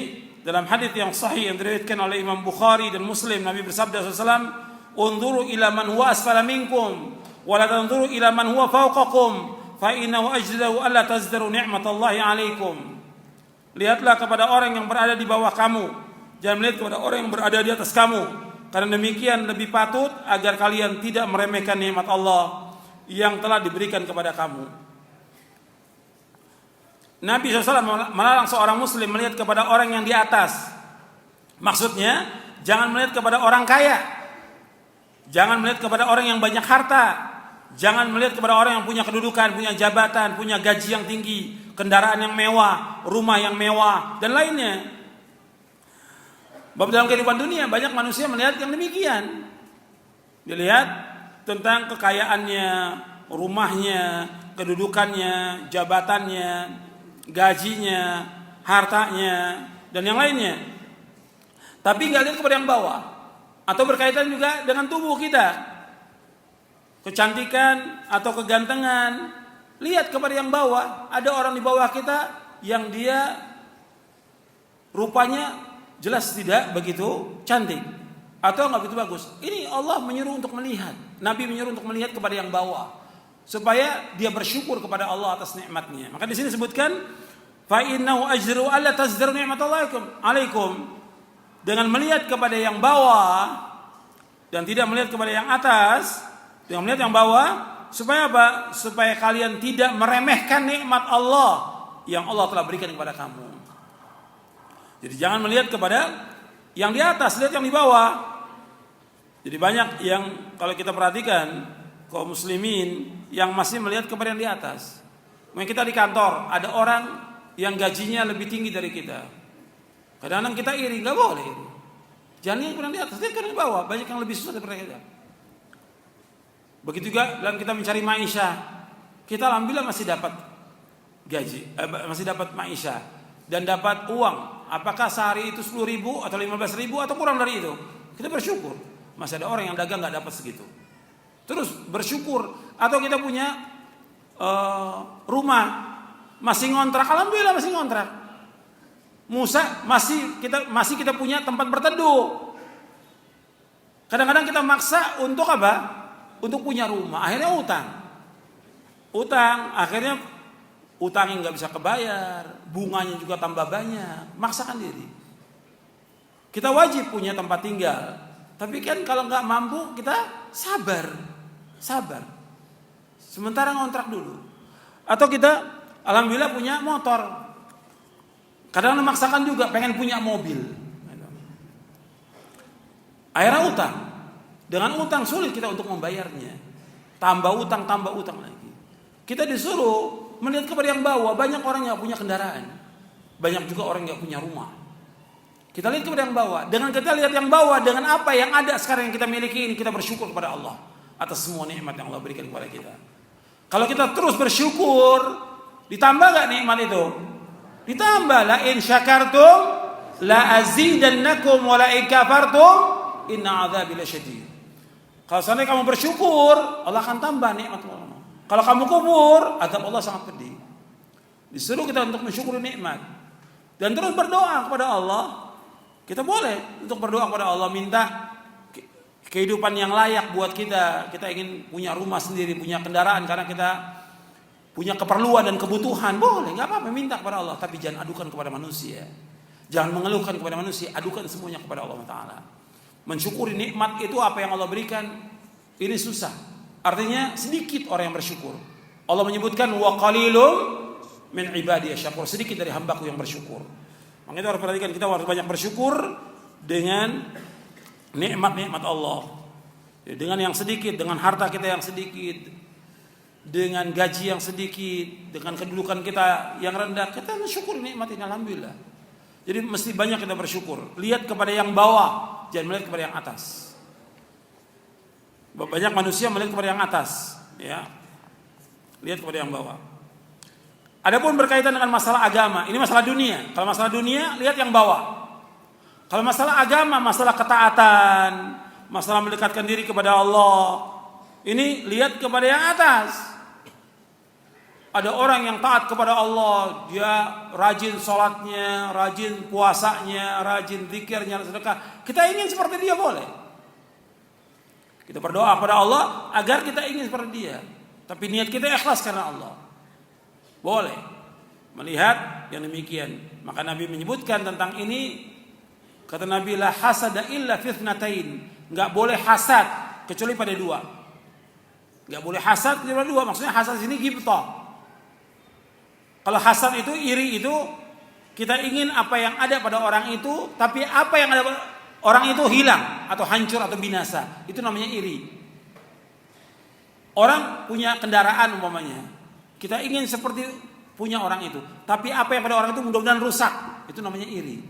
dalam hadis yang sahih yang diriwayatkan oleh Imam Bukhari dan Muslim, Nabi bersabda SAW, "Unzuru ila man huwa asfala minkum, wa la tanzuru ila man huwa fawqakum, fa innahu ajdaru alla tazdaru ni'matallahi 'alaikum." Lihatlah kepada orang yang berada di bawah kamu, jangan melihat kepada orang yang berada di atas kamu, karena demikian lebih patut agar kalian tidak meremehkan nikmat Allah yang telah diberikan kepada kamu. Nabi SAW melarang seorang muslim melihat kepada orang yang di atas. Maksudnya, jangan melihat kepada orang kaya, jangan melihat kepada orang yang banyak harta, jangan melihat kepada orang yang punya kedudukan, punya jabatan, punya gaji yang tinggi, kendaraan yang mewah, rumah yang mewah, dan lainnya. Sebab dalam kehidupan dunia banyak manusia melihat yang demikian. Dilihat tentang kekayaannya, rumahnya, kedudukannya, jabatannya, gajinya, hartanya, dan yang lainnya. Tapi nggak lihat kepada yang bawah. Atau berkaitan juga dengan tubuh kita, kecantikan atau kegantengan. Lihat kepada yang bawah. Ada orang di bawah kita yang dia rupanya jelas tidak begitu cantik atau nggak begitu bagus. Ini Allah menyuruh untuk melihat. Nabi menyuruh untuk melihat kepada yang bawah, supaya dia bersyukur kepada Allah atas nikmatnya. Maka di sini disebutkan, fa innahu ajru alla tazdaru ni'matallahi 'alaikum. Dengan melihat kepada yang bawah dan tidak melihat kepada yang atas, dengan melihat yang bawah, supaya apa? Supaya kalian tidak meremehkan nikmat Allah yang Allah telah berikan kepada kamu. Jadi jangan melihat kepada yang di atas, lihat yang di bawah. Jadi banyak yang kalau kita perhatikan kaum muslimin yang masih melihat kepada yang di atas. Mungkin kita di kantor ada orang yang gajinya lebih tinggi dari kita. Kadang-kadang kita iri, nggak boleh iri. Jangan lihat kepada yang di atas, lihat kepada yang di bawah. Banyak yang lebih susah daripada kita. Begitu juga dalam kita mencari maisha, kita alhamdulillah masih dapat gaji, masih dapat maisha dan dapat uang. Apakah sehari itu 10.000 atau 15.000 atau kurang dari itu? Kita bersyukur. Masih ada orang yang dagang nggak dapat segitu. Terus bersyukur. Atau kita punya rumah masih ngontrak, alhamdulillah masih ngontrak. Musa masih kita punya tempat berteduh. Kadang-kadang kita maksa untuk apa? Untuk punya rumah, akhirnya utang, akhirnya utangnya nggak bisa kebayar, bunganya juga tambah banyak, maksakan diri. Kita wajib punya tempat tinggal, tapi kan kalau nggak mampu kita sabar. Sementara ngontrak dulu. Atau kita alhamdulillah punya motor, kadang memaksakan juga pengen punya mobil. Akhirnya utang. Dengan utang sulit kita untuk membayarnya. Tambah utang lagi. Kita disuruh melihat kepada yang bawah. Banyak orang yang punya kendaraan, banyak juga orang yang punya rumah. Kita lihat kepada yang bawah. Dengan kita lihat yang bawah, dengan apa yang ada sekarang yang kita miliki ini, kita bersyukur kepada Allah atas semua nikmat yang Allah berikan kepada kita. Kalau kita terus bersyukur, ditambah gak nikmat itu? Ditambah. La in syakartum la azidannakum wa la in kafartum inna adzabi lasyadid. Kalau seandainya kamu bersyukur, Allah akan tambah nikmat Allah. Kalau kamu kufur, azab Allah sangat pedih. Disuruh kita untuk mensyukuri nikmat dan terus berdoa kepada Allah. Kita boleh untuk berdoa kepada Allah, minta kehidupan yang layak buat kita. Kita ingin punya rumah sendiri, punya kendaraan karena kita punya keperluan dan kebutuhan. Boleh, nggak apa-apa, minta kepada Allah. Tapi jangan adukan kepada manusia. Jangan mengeluhkan kepada manusia. Adukan semuanya kepada Allah Ta'ala. Mensyukuri nikmat itu apa yang Allah berikan, ini susah. Artinya sedikit orang yang bersyukur. Allah menyebutkan wa qalilum min ibadiyah syakur. Sedikit dari hambaku yang bersyukur. Makanya kita harus perhatikan, kita harus banyak bersyukur dengan nikmat-nikmat Allah. Dengan yang sedikit, dengan harta kita yang sedikit, dengan gaji yang sedikit, dengan kedudukan kita yang rendah, kita bersyukur nikmat ini, alhamdulillah. Jadi mesti banyak kita bersyukur. Lihat kepada yang bawah, jangan melihat kepada yang atas. Banyak manusia melihat kepada yang atas, ya. Lihat kepada yang bawah. Adapun berkaitan dengan masalah agama, ini masalah dunia. Kalau masalah dunia, lihat yang bawah. Kalau masalah agama, masalah ketaatan, masalah mendekatkan diri kepada Allah, ini lihat kepada yang atas. Ada orang yang taat kepada Allah, dia rajin sholatnya, rajin puasanya, rajin zikirnya, sedekah. Kita ingin seperti dia, boleh. Kita berdoa kepada Allah agar kita ingin seperti dia. Tapi niat kita ikhlas karena Allah. Boleh melihat yang demikian. Maka Nabi menyebutkan tentang ini. Kata Nabi, la hasada illa fitnatain. Enggak boleh hasad kecuali pada dua. Enggak boleh hasad kecuali pada dua. Maksudnya hasad di sini ghibthah. Kalau hasad itu, iri itu, kita ingin apa yang ada pada orang itu, tapi apa yang ada pada orang itu hilang atau hancur atau binasa. Itu namanya iri. Orang punya kendaraan umpamanya, kita ingin seperti punya orang itu, tapi apa yang pada orang itu mudah-mudahan rusak. Itu namanya iri.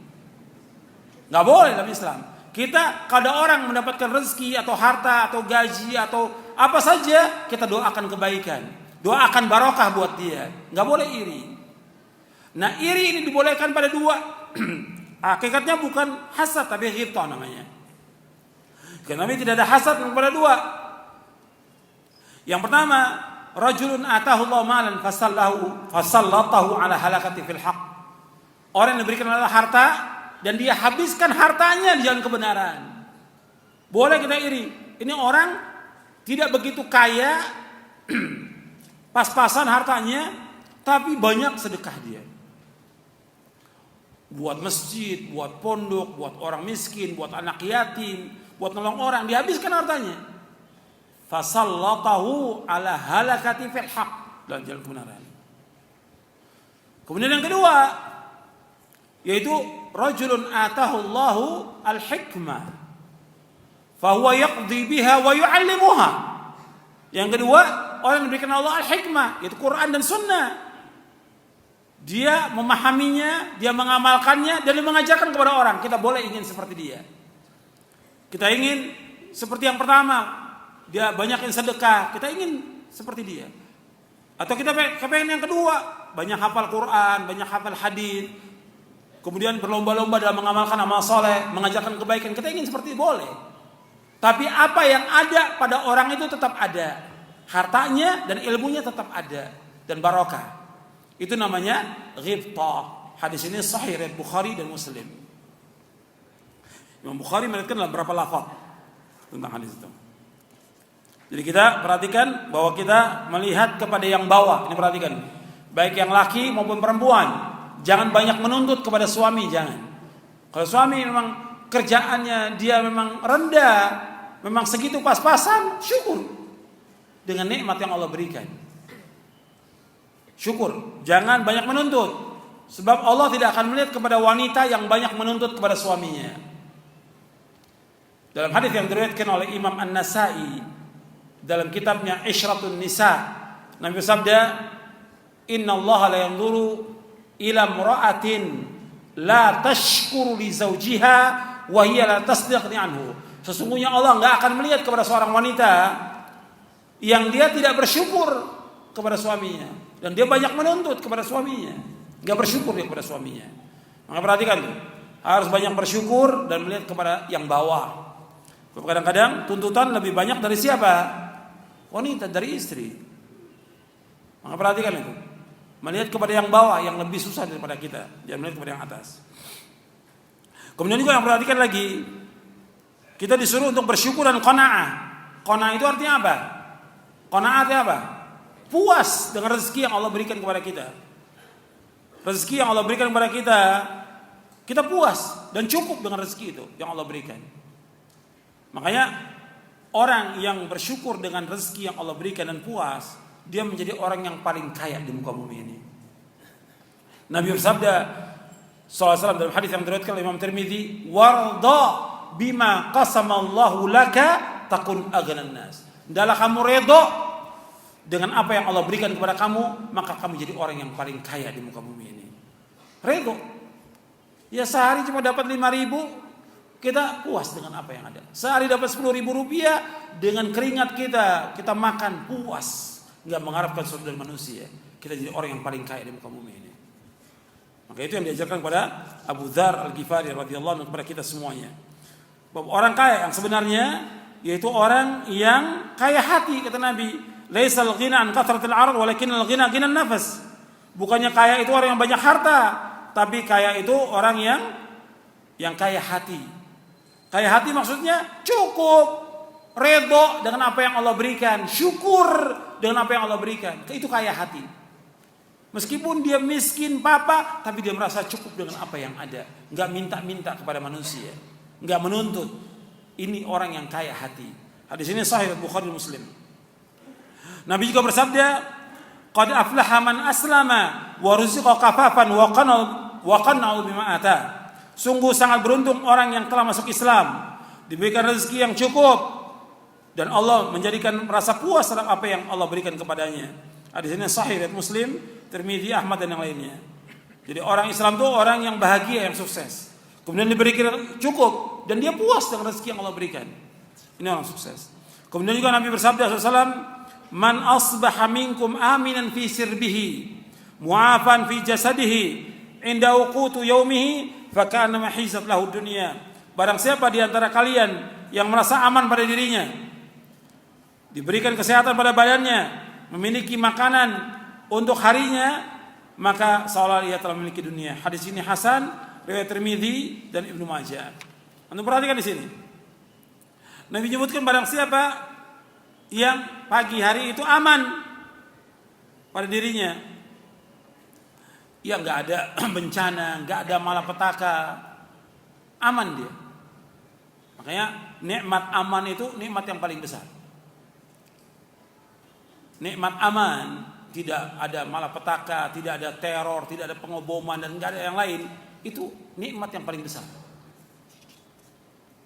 Nggak boleh dalam Islam. Kita kalau orang mendapatkan rezeki atau harta atau gaji atau apa saja, kita doakan kebaikan, doakan barokah buat dia. Nggak boleh iri. Nah, iri ini dibolehkan pada dua. Hakikatnya bukan hasad tapi ghibthah namanya. Karena Nabi tidak ada hasad kepada dua. Yang pertama, rajulun atahu Allah malan fasallatahu ala halakati fil haq. Orang yang diberikan adalah harta dan dia habiskan hartanya di jalan kebenaran. Boleh kita iri. Ini orang tidak begitu kaya, pas-pasan hartanya, tapi banyak sedekah dia. Buat masjid, buat pondok, buat orang miskin, buat anak yatim, buat nolong orang, dihabiskan hartanya. Fasallatahu ala halakati fil haq, dalam jalan kebenaran. Kemudian yang kedua, yaitu rajulun atahu Allahu al-hikmah fahuwa yaqdi biha wa yu'allimuha. Yang kedua, orang yang diberikan Allah al-hikmah, yaitu Quran dan Sunnah. Dia memahaminya, dia mengamalkannya, dan dia mengajarkan kepada orang. Kita boleh ingin seperti dia. Kita ingin seperti yang pertama, dia banyakin sedekah, kita ingin seperti dia. Atau kita pengen yang kedua, banyak hafal Quran, banyak hafal hadis, kemudian berlomba-lomba dalam mengamalkan amal soleh, mengajarkan kebaikan. Kita ingin seperti boleh. Tapi apa yang ada pada orang itu tetap ada. Hartanya dan ilmunya tetap ada. Dan barokah. Itu namanya ghibthah. Hadis ini sahih riwayat Bukhari dan Muslim. Imam Bukhari meriwayatkan dalam berapa lafaz tentang hadis itu. Jadi kita perhatikan bahwa kita melihat kepada yang bawah. Ini perhatikan. Baik yang laki maupun perempuan. Jangan banyak menuntut kepada suami, jangan. Kalau suami memang kerjaannya dia memang rendah, memang segitu pas-pasan, syukur dengan nikmat yang Allah berikan. Syukur, jangan banyak menuntut. Sebab Allah tidak akan melihat kepada wanita yang banyak menuntut kepada suaminya. Dalam hadis yang diriwayatkan oleh Imam An-Nasa'i dalam kitabnya Ishratun Nisa, Nabi bersabda, "Inna Allah la yanzuru ila imra'atin la tashkuru li zawjiha wa hiya la tasdiqni anhu." Sesungguhnya Allah enggak akan melihat kepada seorang wanita yang dia tidak bersyukur kepada suaminya dan dia banyak menuntut kepada suaminya, enggak bersyukur dia kepada suaminya. Maka perhatikan tuh, harus banyak bersyukur dan melihat kepada yang bawah. Kadang-kadang tuntutan lebih banyak dari siapa? Wanita, dari istri. Maka perhatikan itu. Melihat kepada yang bawah yang lebih susah daripada kita. Jangan melihat kepada yang atas. Kemudian juga yang perhatikan lagi, kita disuruh untuk bersyukur dan qanaah. Qanaah itu artinya apa? Qanaah artinya apa? Puas dengan rezeki yang Allah berikan kepada kita. Rezeki yang Allah berikan kepada kita, kita puas dan cukup dengan rezeki itu yang Allah berikan. Makanya orang yang bersyukur dengan rezeki yang Allah berikan dan puas, dia menjadi orang yang paling kaya di muka bumi ini. Nabi bersabda SAW dalam hadis yang diriwayatkan oleh Imam Tirmidzi, "Warda bima qasamallahu laka takun aghanan nas. Hendaklah kamu redho dengan apa yang Allah berikan kepada kamu, maka kamu jadi orang yang paling kaya di muka bumi ini. Redho. Ya sehari cuma dapat 5.000, kita puas dengan apa yang ada. Sehari dapat 10.000 rupiah, dengan keringat kita makan puas, nggak mengharapkan sesuatu dari manusia. Kita jadi orang yang paling kaya di muka bumi ini. Maka itu yang diajarkan kepada Abu Dzar Al-Ghifari radhiyallahu anhu kepada kita semuanya. Bahwa orang kaya yang sebenarnya yaitu orang yang kaya hati, kata Nabi. Laisal ghina an kathratil arad walakinnal ghina ghinan nafas. Bukannya kaya itu orang yang banyak harta, tapi kaya itu orang yang kaya hati. Kaya hati maksudnya cukup, redho dengan apa yang Allah berikan, syukur dengan apa yang Allah berikan. Itu kaya hati. Meskipun dia miskin papa, tapi dia merasa cukup dengan apa yang ada. Enggak minta-minta kepada manusia, enggak menuntut. Ini orang yang kaya hati. Hadis ini sahih Bukhari Muslim. Nabi juga bersabda, qad aflaha man aslama wa ruziqa kafafan wa qana'u bima ata. Sungguh sangat beruntung orang yang telah masuk Islam, diberikan rezeki yang cukup, dan Allah menjadikan merasa puas terhadap apa yang Allah berikan kepadanya. Hadis ini sahih riwayat Muslim, Tirmidzi, Ahmad dan yang lainnya. Jadi orang Islam itu orang yang bahagia, yang sukses. Kemudian diberikan cukup dan dia puas dengan rezeki yang Allah berikan. Ini orang sukses. Kemudian juga Nabi bersabda SAW, man asbaha minkum aminan fi sirbihi, mu'afan fi jasadihi, inda uqutu yaumihi, faka'annama hizat lahu dunya. Barang siapa di antara kalian yang merasa aman pada dirinya, diberikan kesehatan pada badannya, memiliki makanan untuk harinya, maka seolah ia telah memiliki dunia. Hadis ini hasan, riwayat Tirmidzi dan Ibnu Majah. Anda perhatikan di sini. Nabi menyebutkan barang siapa yang pagi hari itu aman pada dirinya, ya nggak ada bencana, nggak ada malapetaka, aman dia. Makanya nikmat aman itu nikmat yang paling besar. Nikmat aman, tidak ada malapetaka, tidak ada teror, tidak ada pengoboman dan nggak ada yang lain, itu nikmat yang paling besar.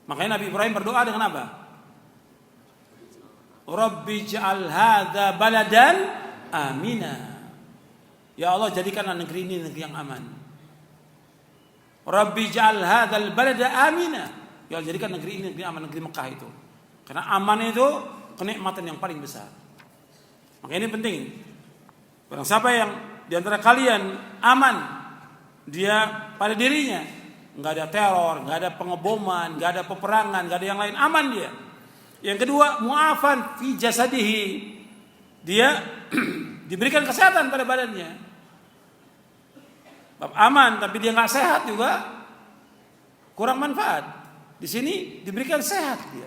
Makanya Nabi Ibrahim berdoa dengan apa? Rabbi ja'al hadza baladan amina. Ya Allah, jadikanlah negeri ini negeri yang aman. Rabbi ja'al hadzal balada amina. Ya Allah, jadikan negeri ini negeri aman, negeri Mekah itu. Karena aman itu kenikmatan yang paling besar. Makanya ini penting. Barang siapa yang di antara kalian aman dia pada dirinya, nggak ada teror, nggak ada pengeboman, nggak ada peperangan, nggak ada yang lain, aman dia. Yang kedua, mu'afan fi jasadihi, dia diberikan kesehatan pada badannya. Aman tapi dia nggak sehat juga kurang manfaat. Di sini diberikan sehat dia.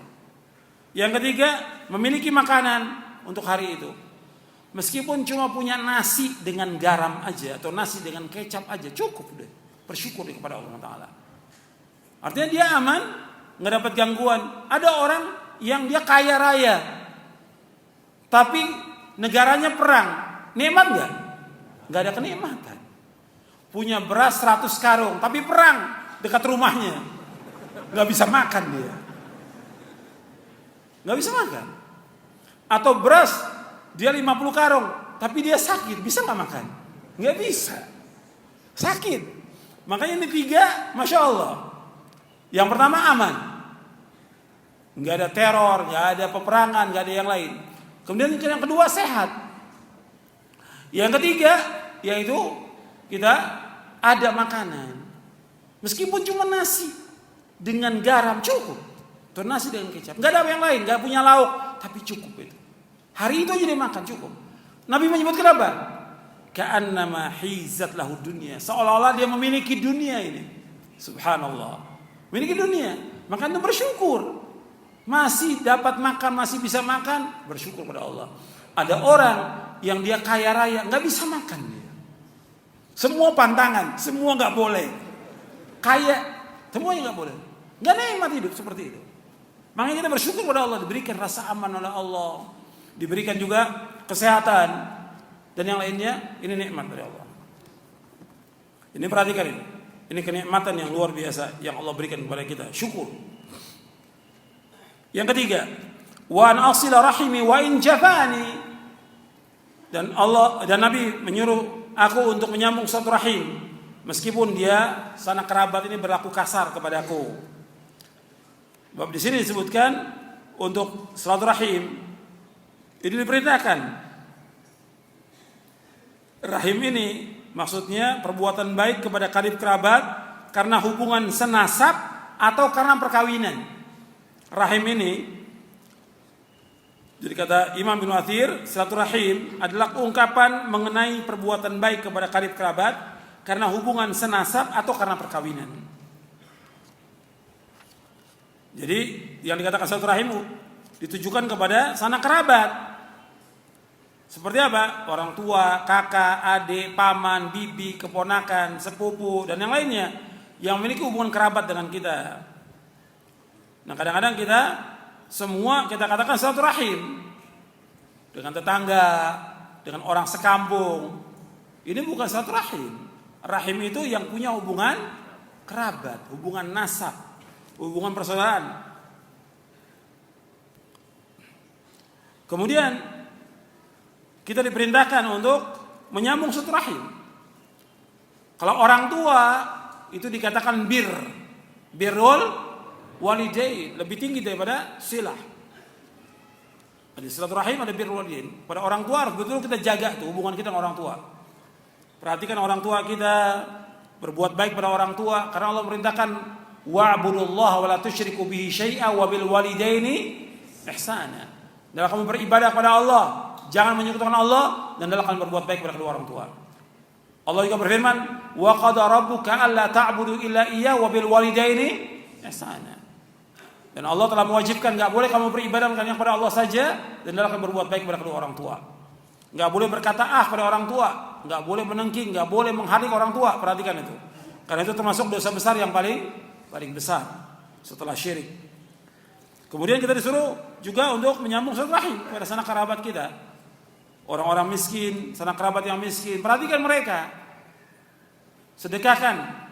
Yang ketiga, memiliki makanan untuk hari itu. Meskipun cuma punya nasi dengan garam aja atau nasi dengan kecap aja cukup deh. Bersyukur kepada Allah Taala. Artinya dia aman, nggak dapat gangguan. Ada orang yang dia kaya raya, tapi negaranya perang, nikmat nggak? Nggak ada kenikmatan. Punya beras 100 karung, tapi perang dekat rumahnya, nggak bisa makan dia, nggak bisa makan. Atau beras dia 50 karung, tapi dia sakit, bisa nggak makan? Nggak bisa, sakit. Makanya ini 3, masya Allah. Yang pertama aman, nggak ada teror, nggak ada peperangan, nggak ada yang lain. Kemudian yang kedua sehat. Yang ketiga yaitu kita ada makanan, meskipun cuma nasi dengan garam cukup, atau nasi dengan kecap, nggak ada yang lain, nggak punya lauk, tapi cukup itu. Hari itu aja dia makan cukup. Nabi menyebutkan apa? Ka'annama hizat lahu dunya, seolah-olah dia memiliki dunia ini. Subhanallah, memiliki dunia. Maka dia bersyukur, masih dapat makan, masih bisa makan, bersyukur pada Allah. Ada orang yang dia kaya raya, nggak bisa makan dia. Semua pantangan, semua nggak boleh. Kaya, semuanya nggak boleh. Nggak nikmat hidup seperti itu. Makanya kita bersyukur pada Allah, diberikan rasa aman oleh Allah, diberikan juga kesehatan dan yang lainnya. Ini nikmat dari Allah. Ini perhatikan ini. Ini kenikmatan yang luar biasa yang Allah berikan kepada kita. Syukur. Yang ketiga, wa an asila rahimi wa in jafani. Dan Allah dan Nabi menyuruh aku untuk menyambung silaturahim meskipun dia sanak kerabat ini berlaku kasar kepadaku. Bab di sini disebutkan untuk silaturahim ini diperintahkan. Rahim ini maksudnya perbuatan baik kepada karib kerabat karena hubungan senasab atau karena perkawinan. Rahim ini, jadi kata Imam bin Athir, silaturahim adalah ungkapan mengenai perbuatan baik kepada karib kerabat karena hubungan senasab atau karena perkawinan. Jadi yang dikatakan silaturahim ditujukan kepada sanak kerabat. Seperti apa? Orang tua, kakak, adik, paman, bibi, keponakan, sepupu dan yang lainnya yang memiliki hubungan kerabat dengan kita. Nah, kadang-kadang kita semua kita katakan silaturahim dengan tetangga, dengan orang sekampung. Ini bukan silaturahim. Rahim itu yang punya hubungan kerabat, hubungan nasab, hubungan persaudaraan. Kemudian kita diperintahkan untuk menyambung silaturahim. Kalau orang tua itu dikatakan birrul walidain, lebih tinggi daripada silah. Ada silaturahim, ada birrul walidain. Pada orang tua harus betul kita jaga tuh hubungan kita dengan orang tua. Perhatikan orang tua kita, berbuat baik pada orang tua karena Allah merintahkan wa'budullaha wa la tusyriku bihi syai'a wa bil walidaini ihsana. Dalam kamu beribadah kepada Allah, jangan menyekutukan Allah dan dalam kamu berbuat baik kepada kedua orang tua. Allah juga berfirman, wa qada rabbuka alla ta'budu illa iyyahu wa bil walidaini ihsana. Dan Allah telah mewajibkan enggak boleh kamu beribadah hanya kepada Allah saja dan dalam kamu berbuat baik kepada kedua orang tua. Enggak boleh berkata pada orang tua, enggak boleh menengking, enggak boleh menghardik orang tua. Perhatikan itu. Karena itu termasuk dosa besar yang paling besar setelah syirik. Kemudian kita disuruh juga untuk menyambung silaturahim kepada sanak kerabat kita. Orang-orang miskin, sanak kerabat yang miskin, perhatikan mereka. Sedekahkan.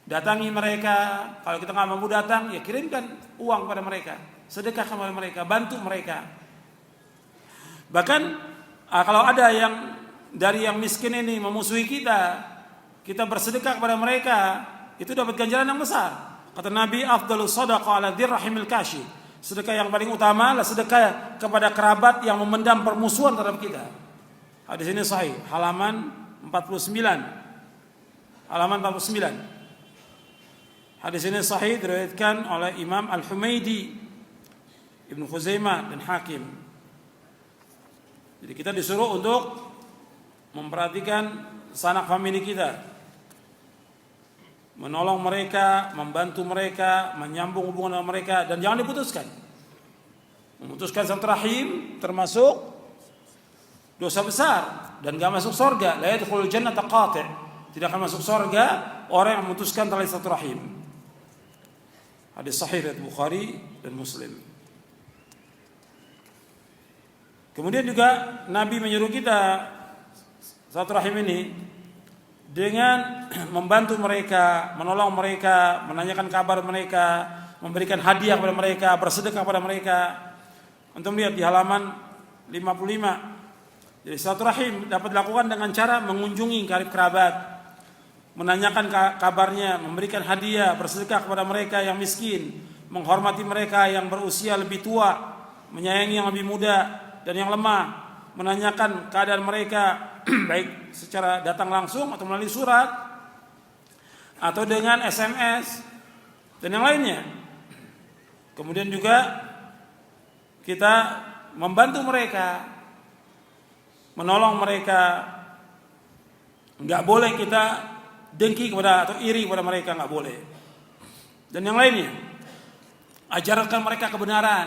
Datangi mereka. Kalau kita nggak mampu datang, ya kirimkan uang pada mereka. Sedekahkan pada mereka, bantu mereka. Bahkan kalau ada yang dari yang miskin ini memusuhi kita bersedekah kepada mereka, itu dapat ganjaran yang besar. Kata Nabi, afdalus shadaqah ala dzir rahimil kashi. Sedekah yang paling utama adalah sedekah kepada kerabat yang memendam permusuhan terhadap kita. Hadis ini sahih, halaman 49. Halaman 49. Hadis ini sahih diriwayatkan oleh Imam Al-Humaidi, Ibnu Khuzaimah dan Hakim. Jadi kita disuruh untuk memperhatikan sanak famili kita, menolong mereka, membantu mereka, menyambung hubungan dengan mereka dan jangan diputuskan. Memutuskan silaturahim termasuk dosa besar dan enggak masuk surga. La yadkhulul jannata qati'. Tidak akan masuk surga orang yang memutuskan tali silaturahim. Hadis sahih riwayat Bukhari dan Muslim. Kemudian juga Nabi menyuruh kita silaturahim ini dengan membantu mereka, menolong mereka, menanyakan kabar mereka, memberikan hadiah kepada mereka, bersedekah kepada mereka. Untuk lihat di halaman 55. Jadi silaturahim dapat dilakukan dengan cara mengunjungi karib kerabat, menanyakan kabarnya, memberikan hadiah, bersedekah kepada mereka yang miskin, menghormati mereka yang berusia lebih tua, menyayangi yang lebih muda dan yang lemah, menanyakan keadaan mereka baik secara datang langsung atau melalui surat atau dengan SMS dan yang lainnya. Kemudian juga kita membantu mereka, menolong mereka. Enggak boleh kita dengki kepada atau iri kepada mereka, enggak boleh. Dan yang lainnya, ajarkan mereka kebenaran,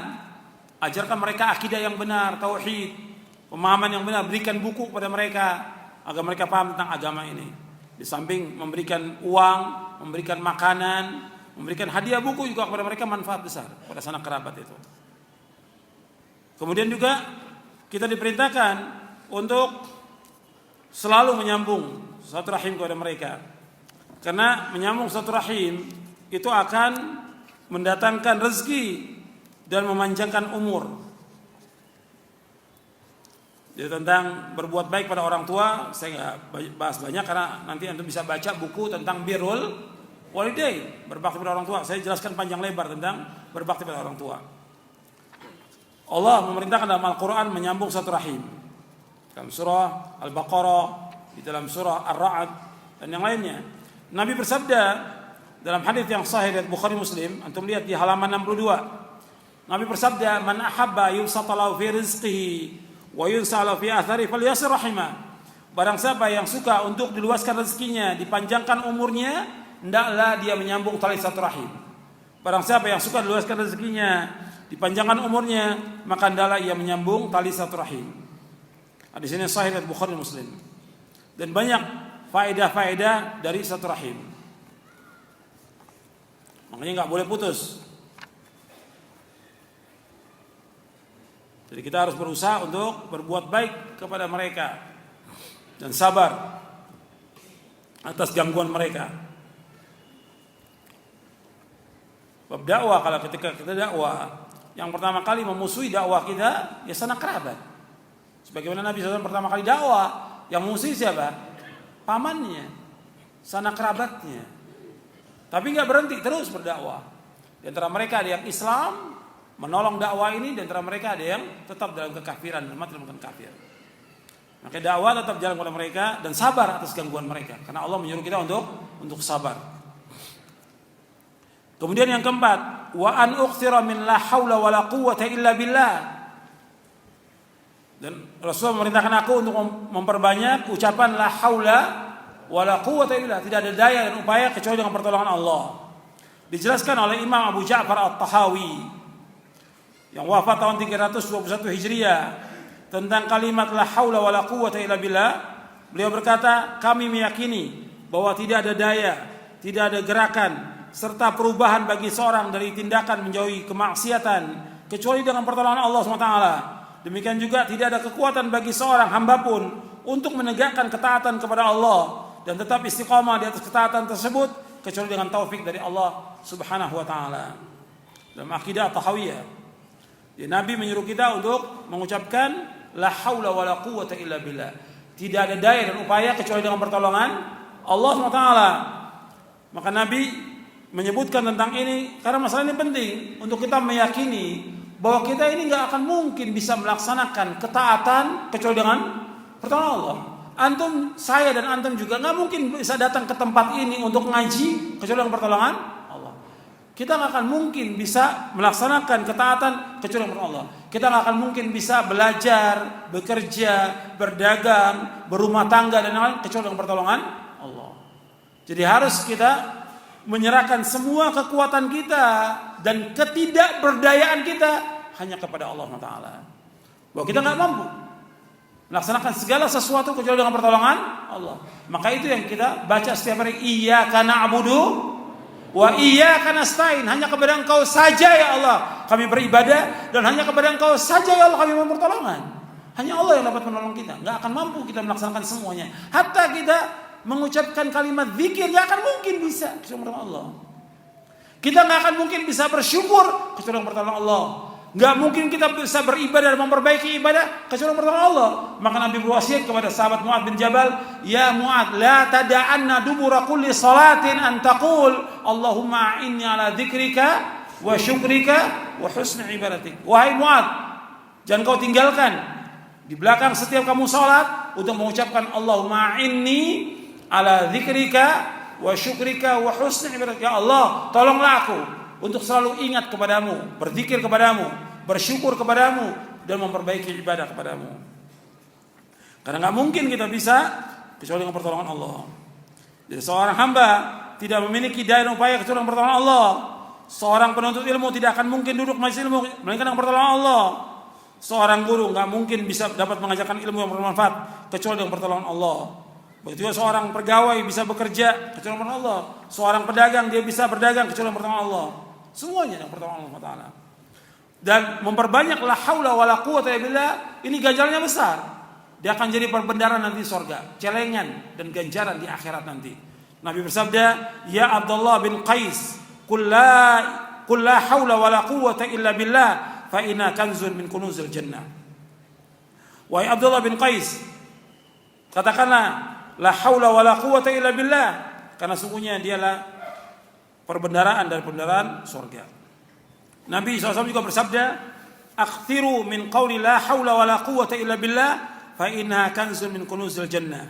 ajarkan mereka akidah yang benar, tauhid, pemahaman yang benar, berikan buku kepada mereka agar mereka paham tentang agama ini. Di samping memberikan uang, memberikan makanan, memberikan hadiah buku juga kepada mereka manfaat besar pada sanak kerabat itu. Kemudian juga kita diperintahkan untuk selalu menyambung silaturahim kepada mereka. Karena menyambung silaturahim itu akan mendatangkan rezeki dan memanjangkan umur. Jadi tentang berbuat baik pada orang tua saya nggak bahas banyak karena nanti antum bisa baca buku tentang birrul walidain, berbakti pada orang tua. Saya jelaskan panjang lebar tentang berbakti pada orang tua. Allah memerintahkan dalam Al-Quran menyambung satu rahim. Dalam surah Al-Baqarah, di dalam surah Ar-Ra'd dan yang lainnya. Nabi bersabda dalam hadis yang sahih dari Bukhari Muslim, antum lihat di halaman 62. Nabi bersabda, "Man ahabba yubsata lahu fi rizqihi wa yunsala fi athari falyasir rahimah." Barang siapa yang suka untuk diluaskan rezekinya, dipanjangkan umurnya, hendaklah dia menyambung tali satu rahim. Barang siapa yang suka diluaskan rezekinya, dipanjangkan umurnya, maka hendaklah ia menyambung tali satu rahim. Hadis ini sahih dari Bukhari Muslim. Dan banyak faedah-faedah dari satu rahim. Makanya nggak boleh putus. Jadi kita harus berusaha untuk berbuat baik kepada mereka dan sabar atas gangguan mereka. Bab dakwah, kalau ketika kita dakwah, yang pertama kali memusuhi dakwah kita ya sanak kerabat. Sebagaimana Nabi SAW pertama kali dakwah, yang memusuhi siapa? Pamannya, sanak kerabatnya. Tapi nggak berhenti, terus berdakwah. Di antara mereka ada yang Islam, menolong dakwah ini, dan antara mereka ada yang tetap dalam kekafiran, mati dalam kafir. Maka dakwah tetap jalan kepada mereka dan sabar atas gangguan mereka, karena Allah menyuruh kita untuk sabar. Kemudian yang keempat, wa an uqtira min la haula wala quwwata illa billah. Dan Rasul memerintahkan aku untuk memperbanyak ucapan la haula wala quwwata illa billah, tidak ada daya dan upaya kecuali dengan pertolongan Allah. Dijelaskan oleh Imam Abu Ja'far At-Tahawi yang wafat tahun 321 Hijriah tentang kalimat la haula wala quwwata illa billah. Beliau berkata, kami meyakini bahwa tidak ada daya, tidak ada gerakan serta perubahan bagi seorang dari tindakan menjauhi kemaksiatan kecuali dengan pertolongan Allah SWT. Demikian juga tidak ada kekuatan bagi seorang hamba pun untuk menegakkan ketaatan kepada Allah dan tetap istiqamah di atas ketaatan tersebut kecuali dengan taufik dari Allah Subhanahu wa taala. Dalam akidah Tahawiyah, Nabi menyuruh kita untuk mengucapkan la haula wala quwwata illa billah. Tidak ada daya dan upaya kecuali dengan pertolongan Allah SWT. Maka Nabi menyebutkan tentang ini karena masalah ini penting untuk kita meyakini bahwa kita ini nggak akan mungkin bisa melaksanakan ketaatan kecuali dengan pertolongan Allah. Antum, saya dan antum juga nggak mungkin bisa datang ke tempat ini untuk ngaji kecuali dengan pertolongan Allah. Kita nggak akan mungkin bisa melaksanakan ketaatan kecuali dengan pertolongan Allah. Kita nggak akan mungkin bisa belajar, bekerja, berdagang, berumah tangga dan lain-lain kecuali dengan pertolongan Allah. Jadi harus kita menyerahkan semua kekuatan kita dan ketidakberdayaan kita hanya kepada Allah Taala. Bahwa kita nggak mampu melaksanakan segala sesuatu kecuali dengan pertolongan Allah. Maka itu yang kita baca setiap hari, iyyaka na'budu wa iyyaka nasta'in. Hanya kepada Engkau saja ya Allah kami beribadah, dan hanya kepada Engkau saja ya Allah kami mohon pertolongan. Hanya Allah yang dapat menolong kita. Nggak akan mampu kita melaksanakan semuanya. Hatta kita mengucapkan kalimat zikir nggak akan mungkin bisa kecuali dengan Allah. Kita nggak akan mungkin bisa bersyukur kecuali dengan pertolongan Allah. Nggak mungkin kita bisa beribadah dan memperbaiki ibadah kecuali dengan pertolongan Allah. Maka Nabi berwasiat kepada sahabat Mu'adz bin Jabal, ya Mu'adz, la tada'anna dubura kulli salatin an taqul Allahumma a'inni ala dzikrika wa syukrika wa husni ibadatik. Wahai Mu'adz, jangan kau tinggalkan di belakang setiap kamu salat untuk mengucapkan Allahumma a'inni ala dzikrika wa syukrika wa husni ibadatik. Ya Allah, tolonglah aku untuk selalu ingat kepadamu, berzikir kepadamu, bersyukur kepadamu, dan memperbaiki ibadah kepadamu. Karena nggak mungkin kita bisa kecuali dengan pertolongan Allah. Jadi seorang hamba tidak memiliki daya dan upaya kecuali dengan pertolongan Allah. Seorang penuntut ilmu tidak akan mungkin duduk majelis ilmu melainkan dengan pertolongan Allah. Seorang guru nggak mungkin bisa dapat mengajarkan ilmu yang bermanfaat kecuali dengan pertolongan Allah. Begitu juga seorang pegawai bisa bekerja kecuali dengan pertolongan Allah. Seorang pedagang dia bisa berdagang kecuali dengan pertolongan Allah. Semuanya dengan pertolongan Allah Taala. Dan memperbanyak la haula wala quwwata illa billah, ini ganjarannya besar. Dia akan jadi perbendaharaan nanti di surga, celengan dan ganjaran di akhirat nanti. Nabi bersabda, ya Abdullah bin Qais, qul la qul la haula wala quwwata illa billah fa inna kanzun min kunuzil jannah. Wahai Abdullah bin Qais, katakanlah la haula wala quwwata illa billah, karena sungguhnya dialah perbendaharaan dari perbendaharaan surga. Nabi SAW juga bersabda, akthiru min qawli la haula wala quwwata illa billah fa inna kanzun min kunuzil jannah.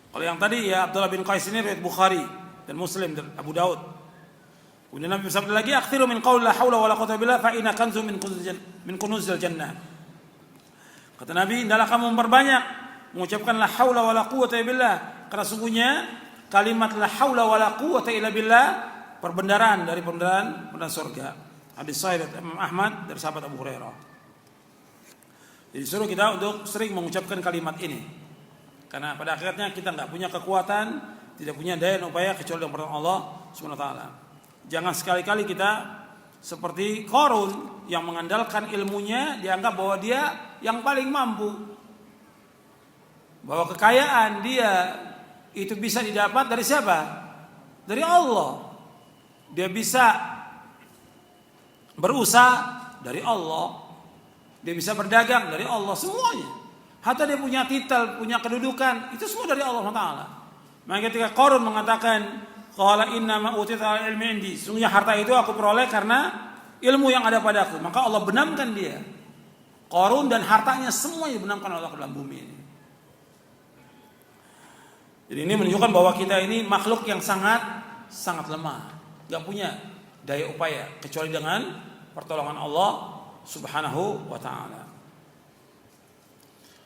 Kalau yang tadi ya Abdullah bin Qais ini riwayat Bukhari dan Muslim dan Abu Daud. Kemudian Nabi bersabda lagi, akthiru min qawli la haula wala quwwata illa billah fa inna kanzun min kunuzil jannah. Kata Nabi, hendaklah kamu memperbanyak mengucapkan la haula wala quwwata illa billah, karena sungguhnya kalimat la haula wala quwwata illa billah perbendaharaan dari perbendaharaan surga. Hadis sahih Imam Ahmad dari sahabat Abu Hurairah. Jadi suruh kita untuk sering mengucapkan kalimat ini, karena pada akhirnya kita nggak punya kekuatan, tidak punya daya dan upaya kecuali dengan pertolongan Allah Subhanahu wa taala. Jangan sekali-kali kita seperti Qarun yang mengandalkan ilmunya, dianggap bahwa dia yang paling mampu, bahwa kekayaan dia itu bisa didapat dari siapa? Dari Allah. Dia bisa berusaha dari Allah, dia bisa berdagang dari Allah, semuanya. Hatta dia punya titel, punya kedudukan, itu semua dari Allah Taala. Maka ketika Qarun mengatakan, qala inna ma utitu ala ilmi indi, sungguhnya harta itu aku peroleh karena ilmu yang ada padaku, maka Allah benamkan dia. Qarun dan hartanya semuanya dibenamkan Allah ke dalam bumi ini. Jadi ini menunjukkan bahwa kita ini makhluk yang sangat lemah, gak punya daya upaya kecuali dengan pertolongan Allah Subhanahu wa taala.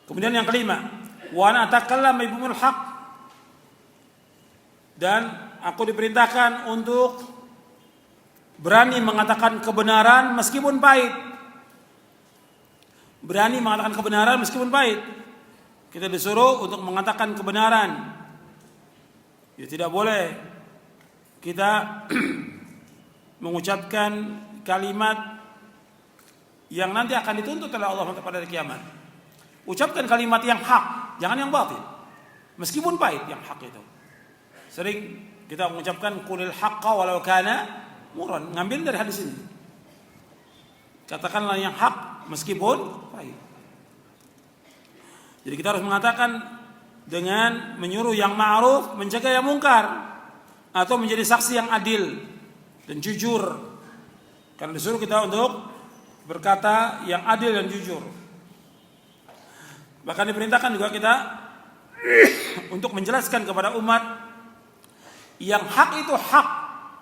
Kemudian yang kelima, wa ana atakallam bimul haq, dan aku diperintahkan untuk berani mengatakan kebenaran meskipun pahit. Berani mengatakan kebenaran meskipun pahit. Kita disuruh untuk mengatakan kebenaran. Ya, tidak boleh kita mengucapkan kalimat yang nanti akan dituntut oleh Allah pada hari kiamat. Ucapkan kalimat yang hak, jangan yang batil. Meskipun pahit yang hak itu. Sering kita mengucapkan qulil haqqa walau kana murran, ngambil dari hadis ini. Katakanlah yang hak meskipun pahit. Jadi kita harus mengatakan dengan menyuruh yang ma'ruf, mencegah yang mungkar, atau menjadi saksi yang adil dan jujur. Karena disuruh kita untuk berkata yang adil dan jujur. Bahkan diperintahkan juga kita untuk menjelaskan kepada umat yang hak itu hak,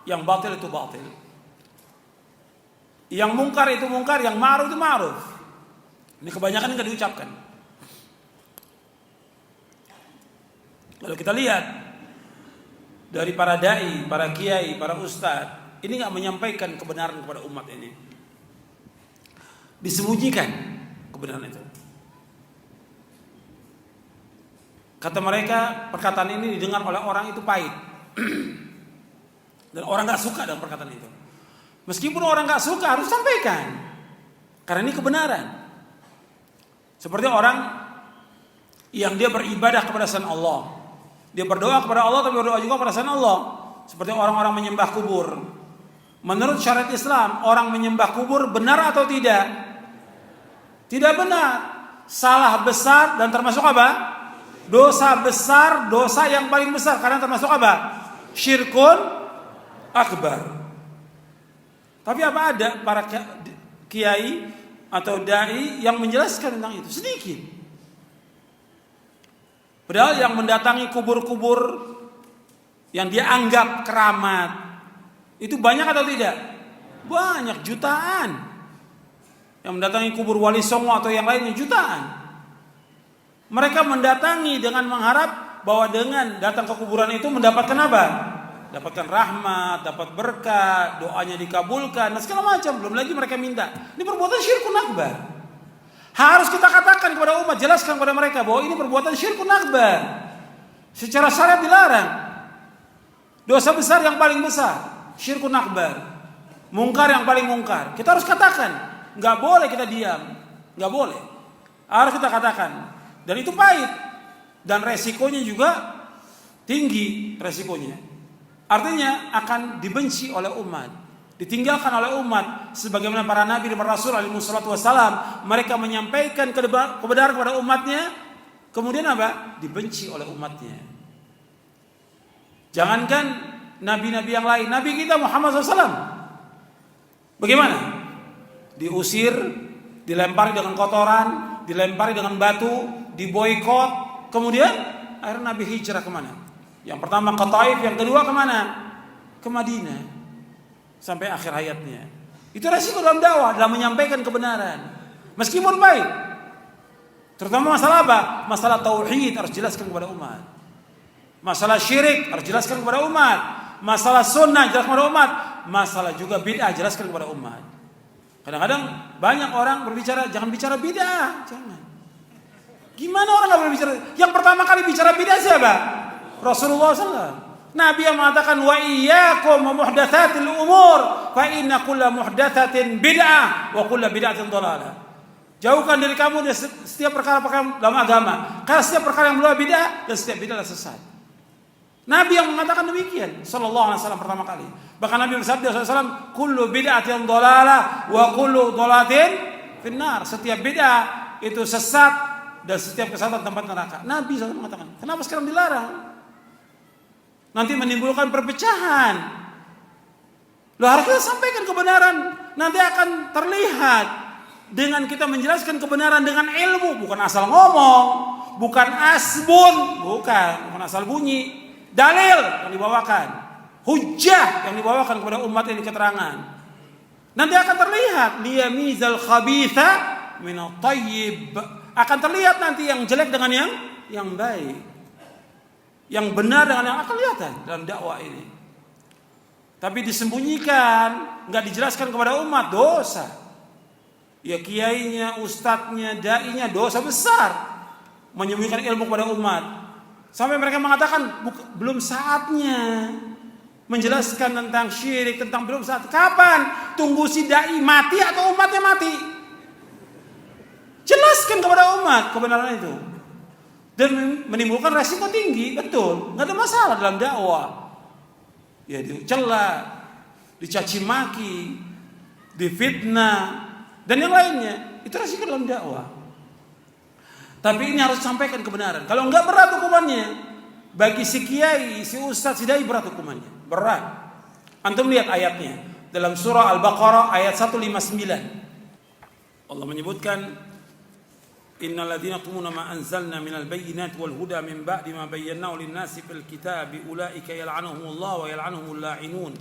yang batil itu batil. Yang mungkar itu mungkar, yang ma'ruf itu ma'ruf. Ini kebanyakan enggak diucapkan. Kalau kita lihat dari para dai, para kiai, para ustadz, ini enggak menyampaikan kebenaran kepada umat ini. Disembunyikan kebenaran itu. Kata mereka, perkataan ini didengar oleh orang itu pahit. Dan orang enggak suka dengan perkataan itu. Meskipun orang enggak suka, harus sampaikan. Karena ini kebenaran. Seperti orang yang dia beribadah kepada selain Allah. Dia berdoa kepada Allah tapi berdoa juga kepada selain Allah. Seperti orang-orang menyembah kubur. Menurut syariat Islam, orang menyembah kubur benar atau tidak? Tidak benar. Salah besar dan termasuk apa? Dosa besar, dosa yang paling besar. Karena termasuk apa? Syirkun akbar. Tapi apa ada para kiai atau dai yang menjelaskan tentang itu? Sedikit. Padahal yang mendatangi kubur-kubur yang dia anggap keramat itu banyak atau tidak? Banyak, jutaan. Yang mendatangi kubur Wali Songo atau yang lainnya jutaan. Mereka mendatangi dengan mengharap bahwa dengan datang ke kuburan itu mendapatkan apa? Dapatkan rahmat, dapat berkah, doanya dikabulkan, dan segala macam. Belum lagi mereka minta. Ini perbuatan syirkun akbar. Harus kita katakan kepada umat, jelaskan kepada mereka bahwa ini perbuatan syirkun akbar. Secara syariat dilarang. Dosa besar yang paling besar, syirkun akbar. Mungkar yang paling mungkar. Kita harus katakan, nggak boleh kita diam, nggak boleh. Harus kita katakan. Dan itu pahit. Dan resikonya juga tinggi resikonya. Artinya akan dibenci oleh umat. ditinggalkan oleh umat, sebagaimana para nabi dan para rasul alaihi wassalatu wassalam, mereka menyampaikan kebenaran kepada umatnya, kemudian apa? Dibenci oleh umatnya. Jangankan nabi-nabi yang lain, nabi kita Muhammad SAW, bagaimana? Diusir, dilempari dengan kotoran, dilempari dengan batu, diboikot, kemudian akhirnya nabi hijrah kemana? Yang pertama ke Taif, yang kedua kemana? Ke Madinah. Sampai akhir hayatnya. Itu resiko dalam dakwah, dalam menyampaikan kebenaran. Meskipun baik. Terutama masalah apa? Masalah tauhid harus jelaskan kepada umat. Masalah syirik harus jelaskan kepada umat. Masalah sunnah jelaskan kepada umat. Masalah juga bid'ah jelaskan kepada umat. Kadang-kadang banyak orang berbicara, jangan bicara bid'ah, jangan. Gimana orang enggak boleh bicara? Yang pertama kali bicara bid'ah siapa? Rasulullah SAW. Nabi yang mengatakan wa iyyakum wa muhdatsatil umur fa inna kulla muhdatsatin bid'ah wa kulla bid'atin dhalalah. Jauhkan diri kamu dari setiap perkara-perkara dalam agama, karena setiap perkara yang berupa bid'ah dan setiap bid'ah adalah sesat. Nabi yang mengatakan demikian sallallahu alaihi wasallam pertama kali. Bahkan Nabi bersabda sallallahu alaihi wasallam, kullu bid'atin dhalalah wa kullu dhalalatin finnar. Setiap bid'ah itu sesat dan setiap kesesatan tempat neraka. Nabi SAW mengatakan. Kenapa sekarang dilarang? Nanti menimbulkan perpecahan. Lo harus kita sampaikan kebenaran. Nanti akan terlihat dengan kita menjelaskan kebenaran dengan ilmu, bukan asal ngomong, bukan asbun, bukan asal bunyi. Dalil yang dibawakan, hujjah yang dibawakan kepada umat ini keterangan. Nanti akan terlihat liyamizal khabitha minat thayyib. Akan terlihat nanti yang jelek dengan yang baik. Yang benar dengan yang akan kelihatan dalam dakwah ini. Tapi disembunyikan, nggak dijelaskan kepada umat, dosa. Ya kiainya, ustadznya, dai-nya dosa besar menyembunyikan ilmu kepada umat. Sampai mereka mengatakan belum saatnya menjelaskan tentang syirik, tentang belum saat. Kapan? Tunggu si dai mati atau umatnya mati? Jelaskan kepada umat kebenaran itu. Dan menimbulkan resiko tinggi, betul, nggak ada masalah dalam dakwah. Ya dicela, dicaci maki, difitnah dan yang lainnya, itu resiko dalam dakwah. Tapi ini harus sampaikan kebenaran. Kalau nggak berat hukumannya, bagi si kiai, si ustadz, si dai berat hukumannya, berat. Antum lihat ayatnya dalam surah Al-Baqarah ayat 159. Allah menyebutkan innal ladzina yaktumuna ma anzalna minal bayyinati wal huda min ba'di ma bayyanahu lin-nasi fil kitabi ulaika yal'anuhumullahu wa yal'anuhumul la'inun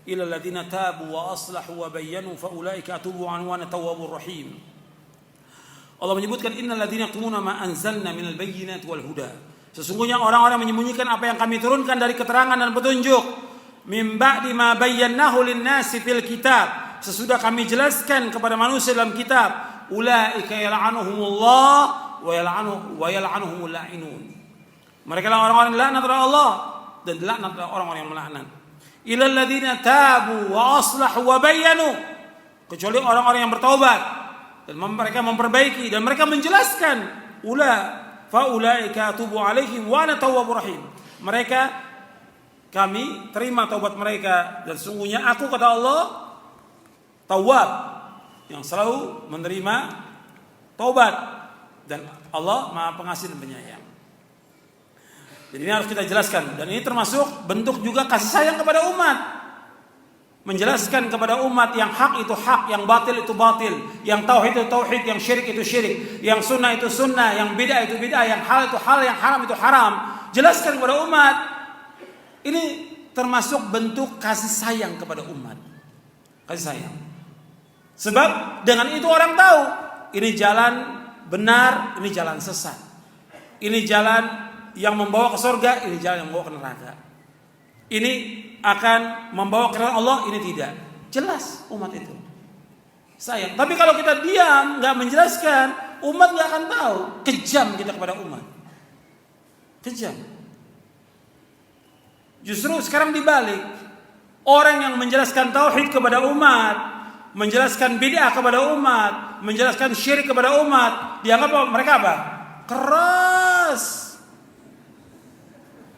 illa alladzina tabu wa aslahu wa bayyanu fa ulaika atubu anhu wa ana tawwabur rahim. Allah menyebutkan innal ladzina yaktumuna ma anzalna minal bayyinati wal huda. Sesungguhnya orang-orang menyembunyikan apa yang kami turunkan dari keterangan dan petunjuk min ba'di ma bayyanahu lin-nasi fil kitab. Sesudah kami jelaskan kepada manusia dalam kitab. Ulaika yal'anuhumullah wa yal'anuhumul la'inun. Mereka adalah orang-orang yang laknat oleh Allah dan laknat oleh orang-orang yang melaknat. Illal ladzina tabu wa aslahu wa bayyanu. Kecuali orang-orang yang bertaubat dan mereka memperbaiki dan mereka menjelaskan. Ulaika atubu alaihim wa ana tawwabur rahim. Mereka kami terima taubat mereka dan sungguhnya aku kata Allah Tawwab yang selalu menerima taubat dan Allah Maha Pengasih dan Penyayang. Jadi ini harus kita jelaskan dan ini termasuk bentuk juga kasih sayang kepada umat. Menjelaskan kepada umat yang hak itu hak, yang batil itu batil, yang tauhid itu tauhid, yang syirik itu syirik, yang sunnah itu sunnah, yang bid'ah itu bid'ah, yang hal itu hal, yang haram itu haram. Jelaskan kepada umat. Ini termasuk bentuk kasih sayang kepada umat. Kasih sayang. Sebab dengan itu orang tahu ini jalan benar, ini jalan sesat. Ini jalan yang membawa ke surga, ini jalan yang membawa ke neraka. Ini akan membawa ke Allah, ini tidak. Jelas umat itu. Sayang. Tapi kalau kita diam, nggak menjelaskan, umat nggak akan tahu. Kejam kita kepada umat. Kejam. Justru sekarang dibalik. Orang yang menjelaskan tauhid kepada umat, menjelaskan bid'ah kepada umat, menjelaskan syirik kepada umat, dianggap mereka apa? Keras.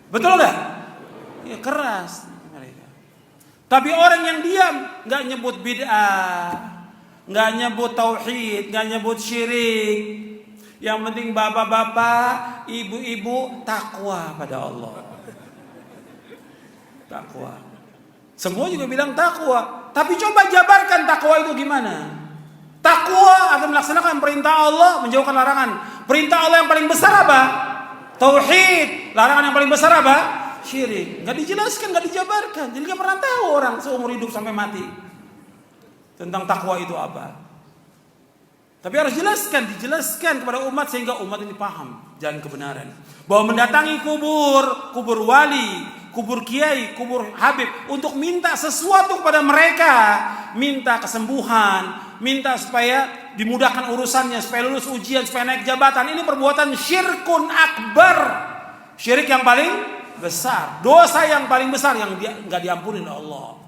Betul enggak? Ya keras mereka. Tapi orang yang diam, nggak nyebut bid'ah, nggak nyebut tauhid, nggak nyebut syirik. Yang penting bapak-bapak, ibu-ibu takwa pada Allah. Takwa. Semua juga bilang takwa. Tapi coba jabarkan takwa itu gimana? Takwa atau melaksanakan perintah Allah, menjauhkan larangan. Perintah Allah yang paling besar apa? Tauhid. Larangan yang paling besar apa? Syirik. Gak dijelaskan, gak dijabarkan. Jadi gak pernah tahu orang seumur hidup sampai mati tentang takwa itu apa. Tapi harus dijelaskan kepada umat sehingga umat ini paham jalan kebenaran. Bahwa mendatangi kubur wali, kubur kiai, kubur habib untuk minta sesuatu kepada mereka, minta kesembuhan, minta supaya dimudahkan urusannya, supaya lulus ujian, supaya naik jabatan, ini perbuatan syirkun akbar. Syirik yang paling besar, dosa yang paling besar yang enggak diampuni oleh Allah.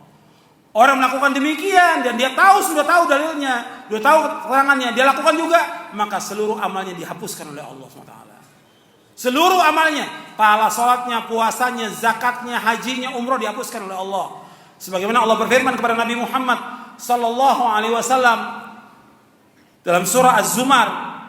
Orang melakukan demikian dan dia sudah tahu dalilnya, sudah tahu keterangannya, dia lakukan juga, maka seluruh amalnya dihapuskan oleh Allah SWT. Seluruh amalnya, pahala salatnya, puasanya, zakatnya, hajinya, umroh dihapuskan oleh Allah. Sebagaimana Allah berfirman kepada Nabi Muhammad sallallahu alaihi wasallam dalam surah Az-Zumar,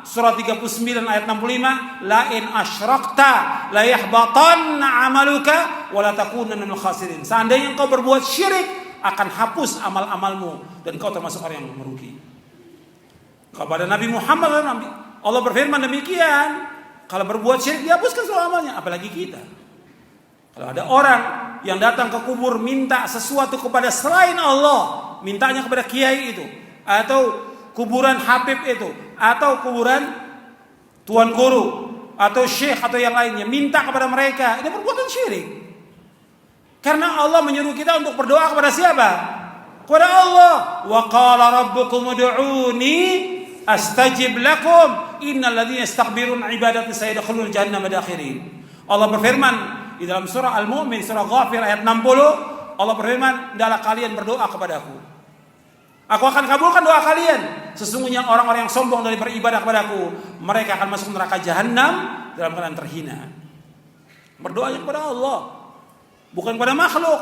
surah 39 ayat 65, la in asyrakta la yahbatanna amaluka wa la takunanna minal khasirin. Seandainya engkau berbuat syirik, akan hapus amal-amalmu dan kau termasuk orang yang merugi. Kepada Nabi Muhammad Allah berfirman demikian. Kalau berbuat syirik dihapuskan seluruh amalnya, apalagi kita. Kalau ada orang yang datang ke kubur minta sesuatu kepada selain Allah, mintanya kepada kiai itu, atau kuburan habib itu, atau kuburan tuan guru, atau syekh atau yang lainnya, minta kepada mereka, ini perbuatan syirik. Karena Allah menyuruh kita untuk berdoa kepada siapa? Kepada Allah. Wa qala rabbukum ud'uni astajib lakum innal ladzina yastakbiruna ibadati sayadkhuluna jahannama dakhirin. Allah berfirman di dalam surah Al-Mu'min, surah Ghafir ayat 60, Allah berfirman, "Hendaklah kalian berdoa kepadaku. Aku akan kabulkan doa kalian. Sesungguhnya orang-orang yang sombong dari beribadah kepadaku, mereka akan masuk neraka jahanam dalam keadaan terhina." Berdoanya kepada Allah, bukan kepada makhluk.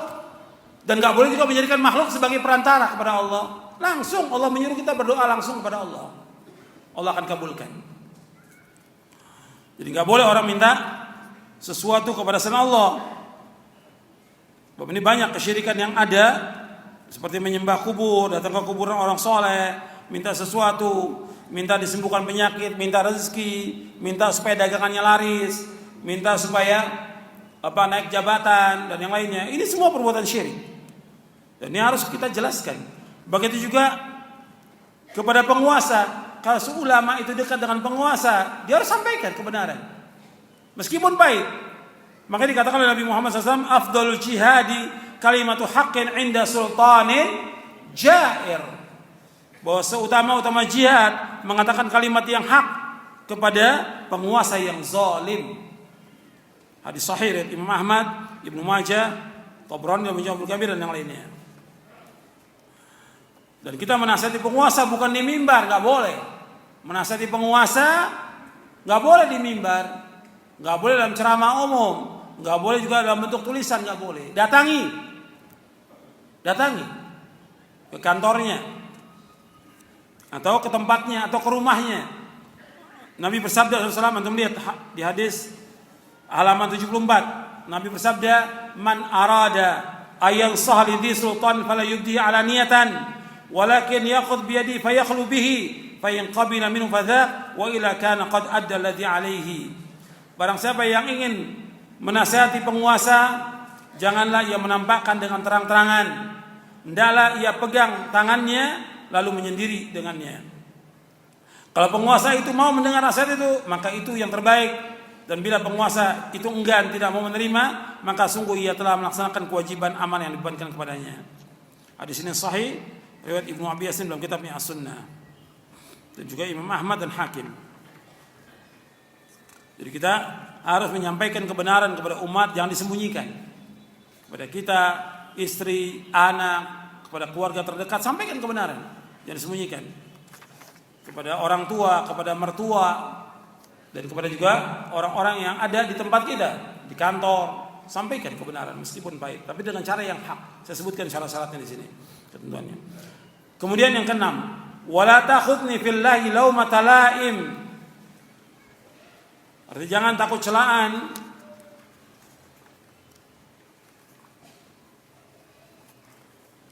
Dan gak boleh juga menjadikan makhluk sebagai perantara kepada Allah. Langsung Allah menyuruh kita berdoa langsung kepada Allah. Allah akan kabulkan. Jadi gak boleh orang minta sesuatu kepada selain Allah. Sebab ini banyak kesyirikan yang ada, seperti menyembah kubur, datang ke kuburan orang soleh, minta sesuatu, minta disembuhkan penyakit, minta rezeki, minta supaya dagangannya laris, minta supaya naik jabatan dan yang lainnya. Ini semua perbuatan syirik. Dan ini harus kita jelaskan. Begitu juga kepada penguasa. Kalau ulama itu dekat dengan penguasa, dia harus sampaikan kebenaran, meskipun pahit. Maka dikatakan oleh Nabi Muhammad SAW, afdalul jihadi kalimatu haqqin inda sultanin jair. Bahwa seutama-utama jihad mengatakan kalimat yang hak kepada penguasa yang zalim. Hadis sahih riwayat Imam Ahmad, Ibnu Majah, Tabrani dan Mu'jam al-Kabir dan yang lainnya. Dan kita menasihati penguasa bukan di mimbar, enggak boleh. Menasihati penguasa enggak boleh di mimbar, enggak boleh dalam ceramah umum, enggak boleh juga dalam bentuk tulisan, enggak boleh. Datangi ke kantornya atau ke tempatnya atau ke rumahnya. Nabi bersabda SAW, antum lihat di hadis halaman 74, Nabi bersabda, man arada ayal sahli di sultan fala yubdi alaniyatan walakin yaqud biyadi fayakhlu bihi fa in qabila minhu fadhaq wa ila kana qad adda alladhi alayhi. Barang siapa yang ingin menasihati penguasa, janganlah ia menampakkan dengan terang-terangan, hendaklah ia pegang tangannya lalu menyendiri dengannya. Kalau penguasa itu mau mendengar nasihat itu, maka itu yang terbaik. Dan bila penguasa itu enggan, tidak mau menerima, maka sungguh ia telah melaksanakan kewajiban aman yang dibebankan kepadanya. Hadis ini sahih riwayat Ibnu Abi Yasin dalam kitabnya As-Sunnah, dan juga Imam Ahmad dan Hakim. Jadi kita harus menyampaikan kebenaran kepada umat, jangan disembunyikan. Kepada kita, istri, anak, kepada keluarga terdekat, sampaikan kebenaran, jangan disembunyikan. Kepada orang tua, kepada mertua, dan kepada juga orang-orang yang ada di tempat kita, di kantor, sampaikan kebenaran meskipun pahit, tapi dengan cara yang hak. Saya sebutkan syarat-syaratnya di sini, ketentuannya. Kemudian yang keenam, wala takhudni fillahi laumata laim. Artinya jangan takut celaan.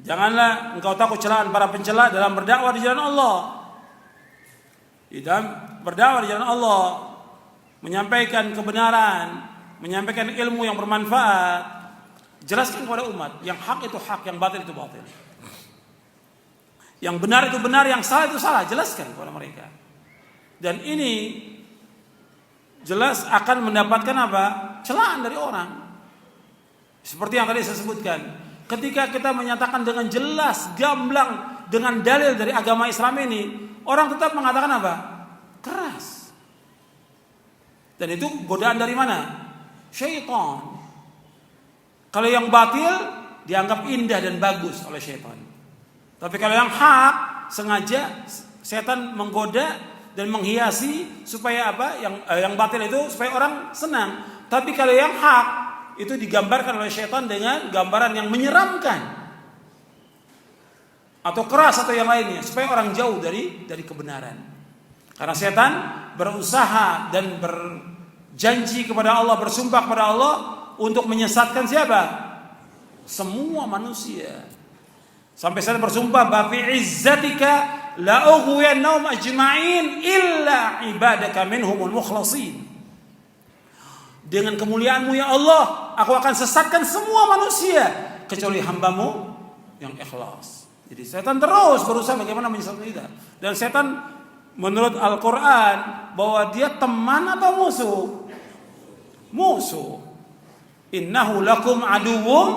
Janganlah engkau takut celaan para pencela dalam berdakwah di jalan Allah. Dalam berdakwah di jalan Allah, menyampaikan kebenaran, menyampaikan ilmu yang bermanfaat, jelaskan kepada umat, yang hak itu hak, yang batil itu batil. Yang benar itu benar, yang salah itu salah, jelaskan kepada mereka. Dan ini jelas akan mendapatkan apa? Celaan dari orang. Seperti yang tadi saya sebutkan, ketika kita menyatakan dengan jelas, gamblang, dengan dalil dari agama Islam ini, orang tetap mengatakan apa? Keras. Dan itu godaan dari mana? Syaitan. Kalau yang batil dianggap indah dan bagus oleh syaitan. Tapi kalau yang hak, sengaja setan menggoda dan menghiasi supaya apa? Yang batil itu supaya orang senang. Tapi kalau yang hak itu digambarkan oleh syaitan dengan gambaran yang menyeramkan atau keras atau yang lainnya supaya orang jauh dari kebenaran. Karena setan berusaha dan berjanji kepada Allah, bersumpah kepada Allah untuk menyesatkan siapa? Semua manusia. Sampai setan bersumpah, "Ba fi izzatika la ughwiyannahum ajma'in illa ibadaka minhumul mukhlasin." Dengan kemuliaanmu ya Allah, aku akan sesatkan semua manusia kecuali hambamu yang ikhlas. Jadi setan terus berusaha bagaimana menyesatkan kita. Dan setan menurut Al-Quran bahwa dia teman atau musuh? Musuh. Innahu lakum aduwwum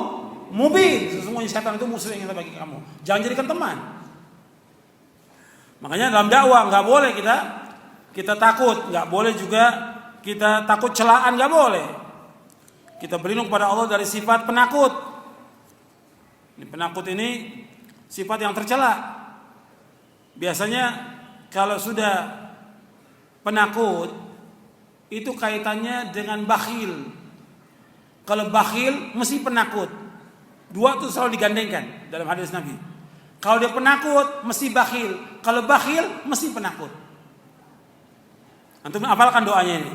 mubin. Sesungguhnya setan itu musuh yang kita bagi kamu. Jangan jadikan teman. Makanya dalam dakwah nggak boleh kita takut, nggak boleh juga kita takut celaan, nggak boleh. Kita berlindung kepada Allah dari sifat penakut. Ini penakut ini sifat yang tercela. Biasanya kalau sudah penakut itu kaitannya dengan bakhil. Kalau bakhil mesti penakut. Dua itu selalu digandengkan dalam hadis Nabi. Kalau dia penakut mesti bakhil. Kalau bakhil mesti penakut. Antum hafalkan doanya ini.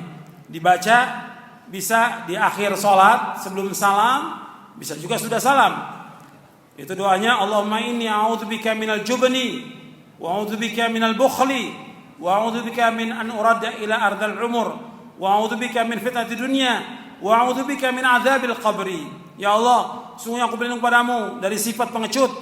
Dibaca bisa di akhir sholat sebelum salam, bisa juga sudah salam. Itu doanya, Allahumma inni a'udzubika minal jubni wa a'udzubika minal bukhli wa a'udzubika min an urada ila ardal umur wa a'udzubika min fitnatid dunya wa a'udzubika min adzabil qabri. Ya Allah, sungguh aku berlindung padamu dari sifat pengecut.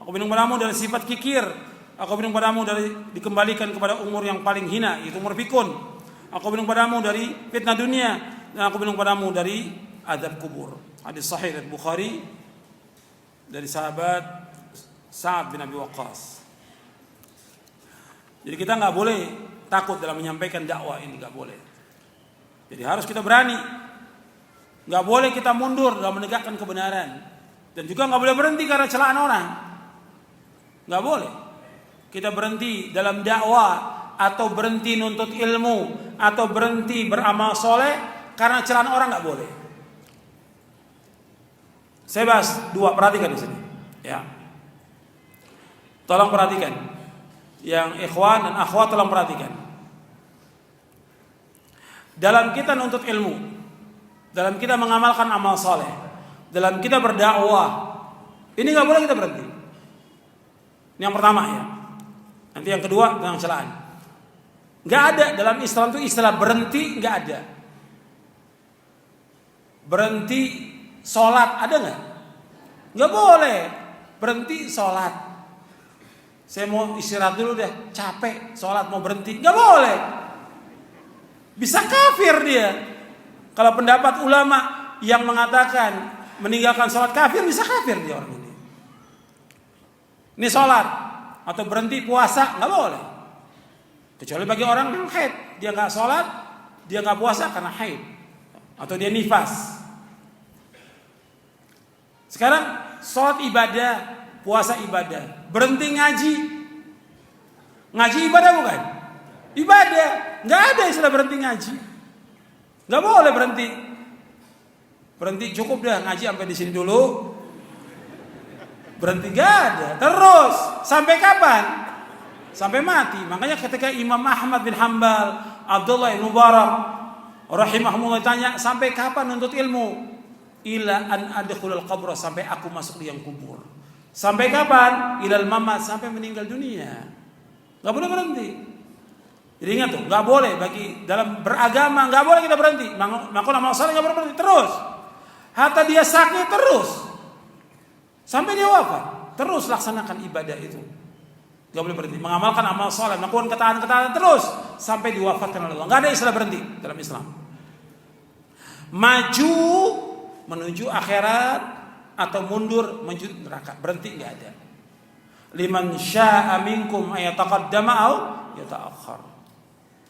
Aku berlindung padamu dari sifat kikir. Aku berlindung padamu dari dikembalikan kepada umur yang paling hina, yaitu umur pikun. Aku berlindung padamu dari fitnah dunia, dan aku berlindung padamu dari azab kubur. Hadis sahih dari Bukhari dari sahabat Sa'ad bin Abi Waqqas. Jadi kita nggak boleh takut dalam menyampaikan dakwah ini, nggak boleh. Jadi harus kita berani. Nggak boleh kita mundur dalam menegakkan kebenaran. Dan juga nggak boleh berhenti karena celaan orang. Nggak boleh. Kita berhenti dalam dakwah atau berhenti nuntut ilmu atau berhenti beramal soleh karena celaan orang, nggak boleh. Saya bahas dua, perhatikan di sini. Ya. Tolong perhatikan. Yang ikhwan dan akhwat tolong perhatikan. Dalam kita nuntut ilmu, dalam kita mengamalkan amal soleh, dalam kita berdakwah, ini nggak boleh kita berhenti. Ini yang pertama ya. Nanti yang kedua tentang celaan. Nggak ada dalam Islam itu istilah berhenti, nggak ada. Berhenti sholat ada nggak? Nggak boleh berhenti sholat. Saya mau istirahat dulu deh, capek sholat mau berhenti, nggak boleh. Bisa kafir dia. Kalau pendapat ulama yang mengatakan meninggalkan sholat kafir, bisa kafir dia orang ini. Ini sholat atau berhenti puasa nggak boleh. Kecuali bagi orang yang haid, dia nggak sholat, dia nggak puasa karena haid atau dia nifas. Sekarang sholat ibadah, puasa ibadah, berhenti ngaji, ngaji ibadah bukan? Ibadah, nggak ada istilah berhenti ngaji, nggak boleh berhenti. Berhenti, cukup dah ngaji sampai di sini dulu. Berhenti, gak ada. Terus sampai kapan? Sampai mati. Makanya ketika Imam Ahmad bin Hanbal, Abdullah bin Mubarak rahimahumullah tanya, sampai kapan nuntut ilmu? Ila an adkhulul qabr, sampai aku masuk liang kubur. Sampai kapan? Ilal mamat, sampai meninggal dunia. Gak boleh berhenti. Jadi ingat tuh, gak boleh bagi dalam beragama, gak boleh kita berhenti. Maka amal saleh gak boleh berhenti terus. Hatta dia sakit terus. Sampai dia wafat, terus laksanakan ibadah itu. Gak boleh berhenti. Mengamalkan amal saleh, melakukan ketaatan-ketaatan terus sampai diwafatkan oleh Allah. Gak ada istilah berhenti dalam Islam. Maju menuju akhirat atau mundur menuju neraka, berhenti nggak ada. Liman syaa'a minkum ayataqaddama aw yata'akhkhar.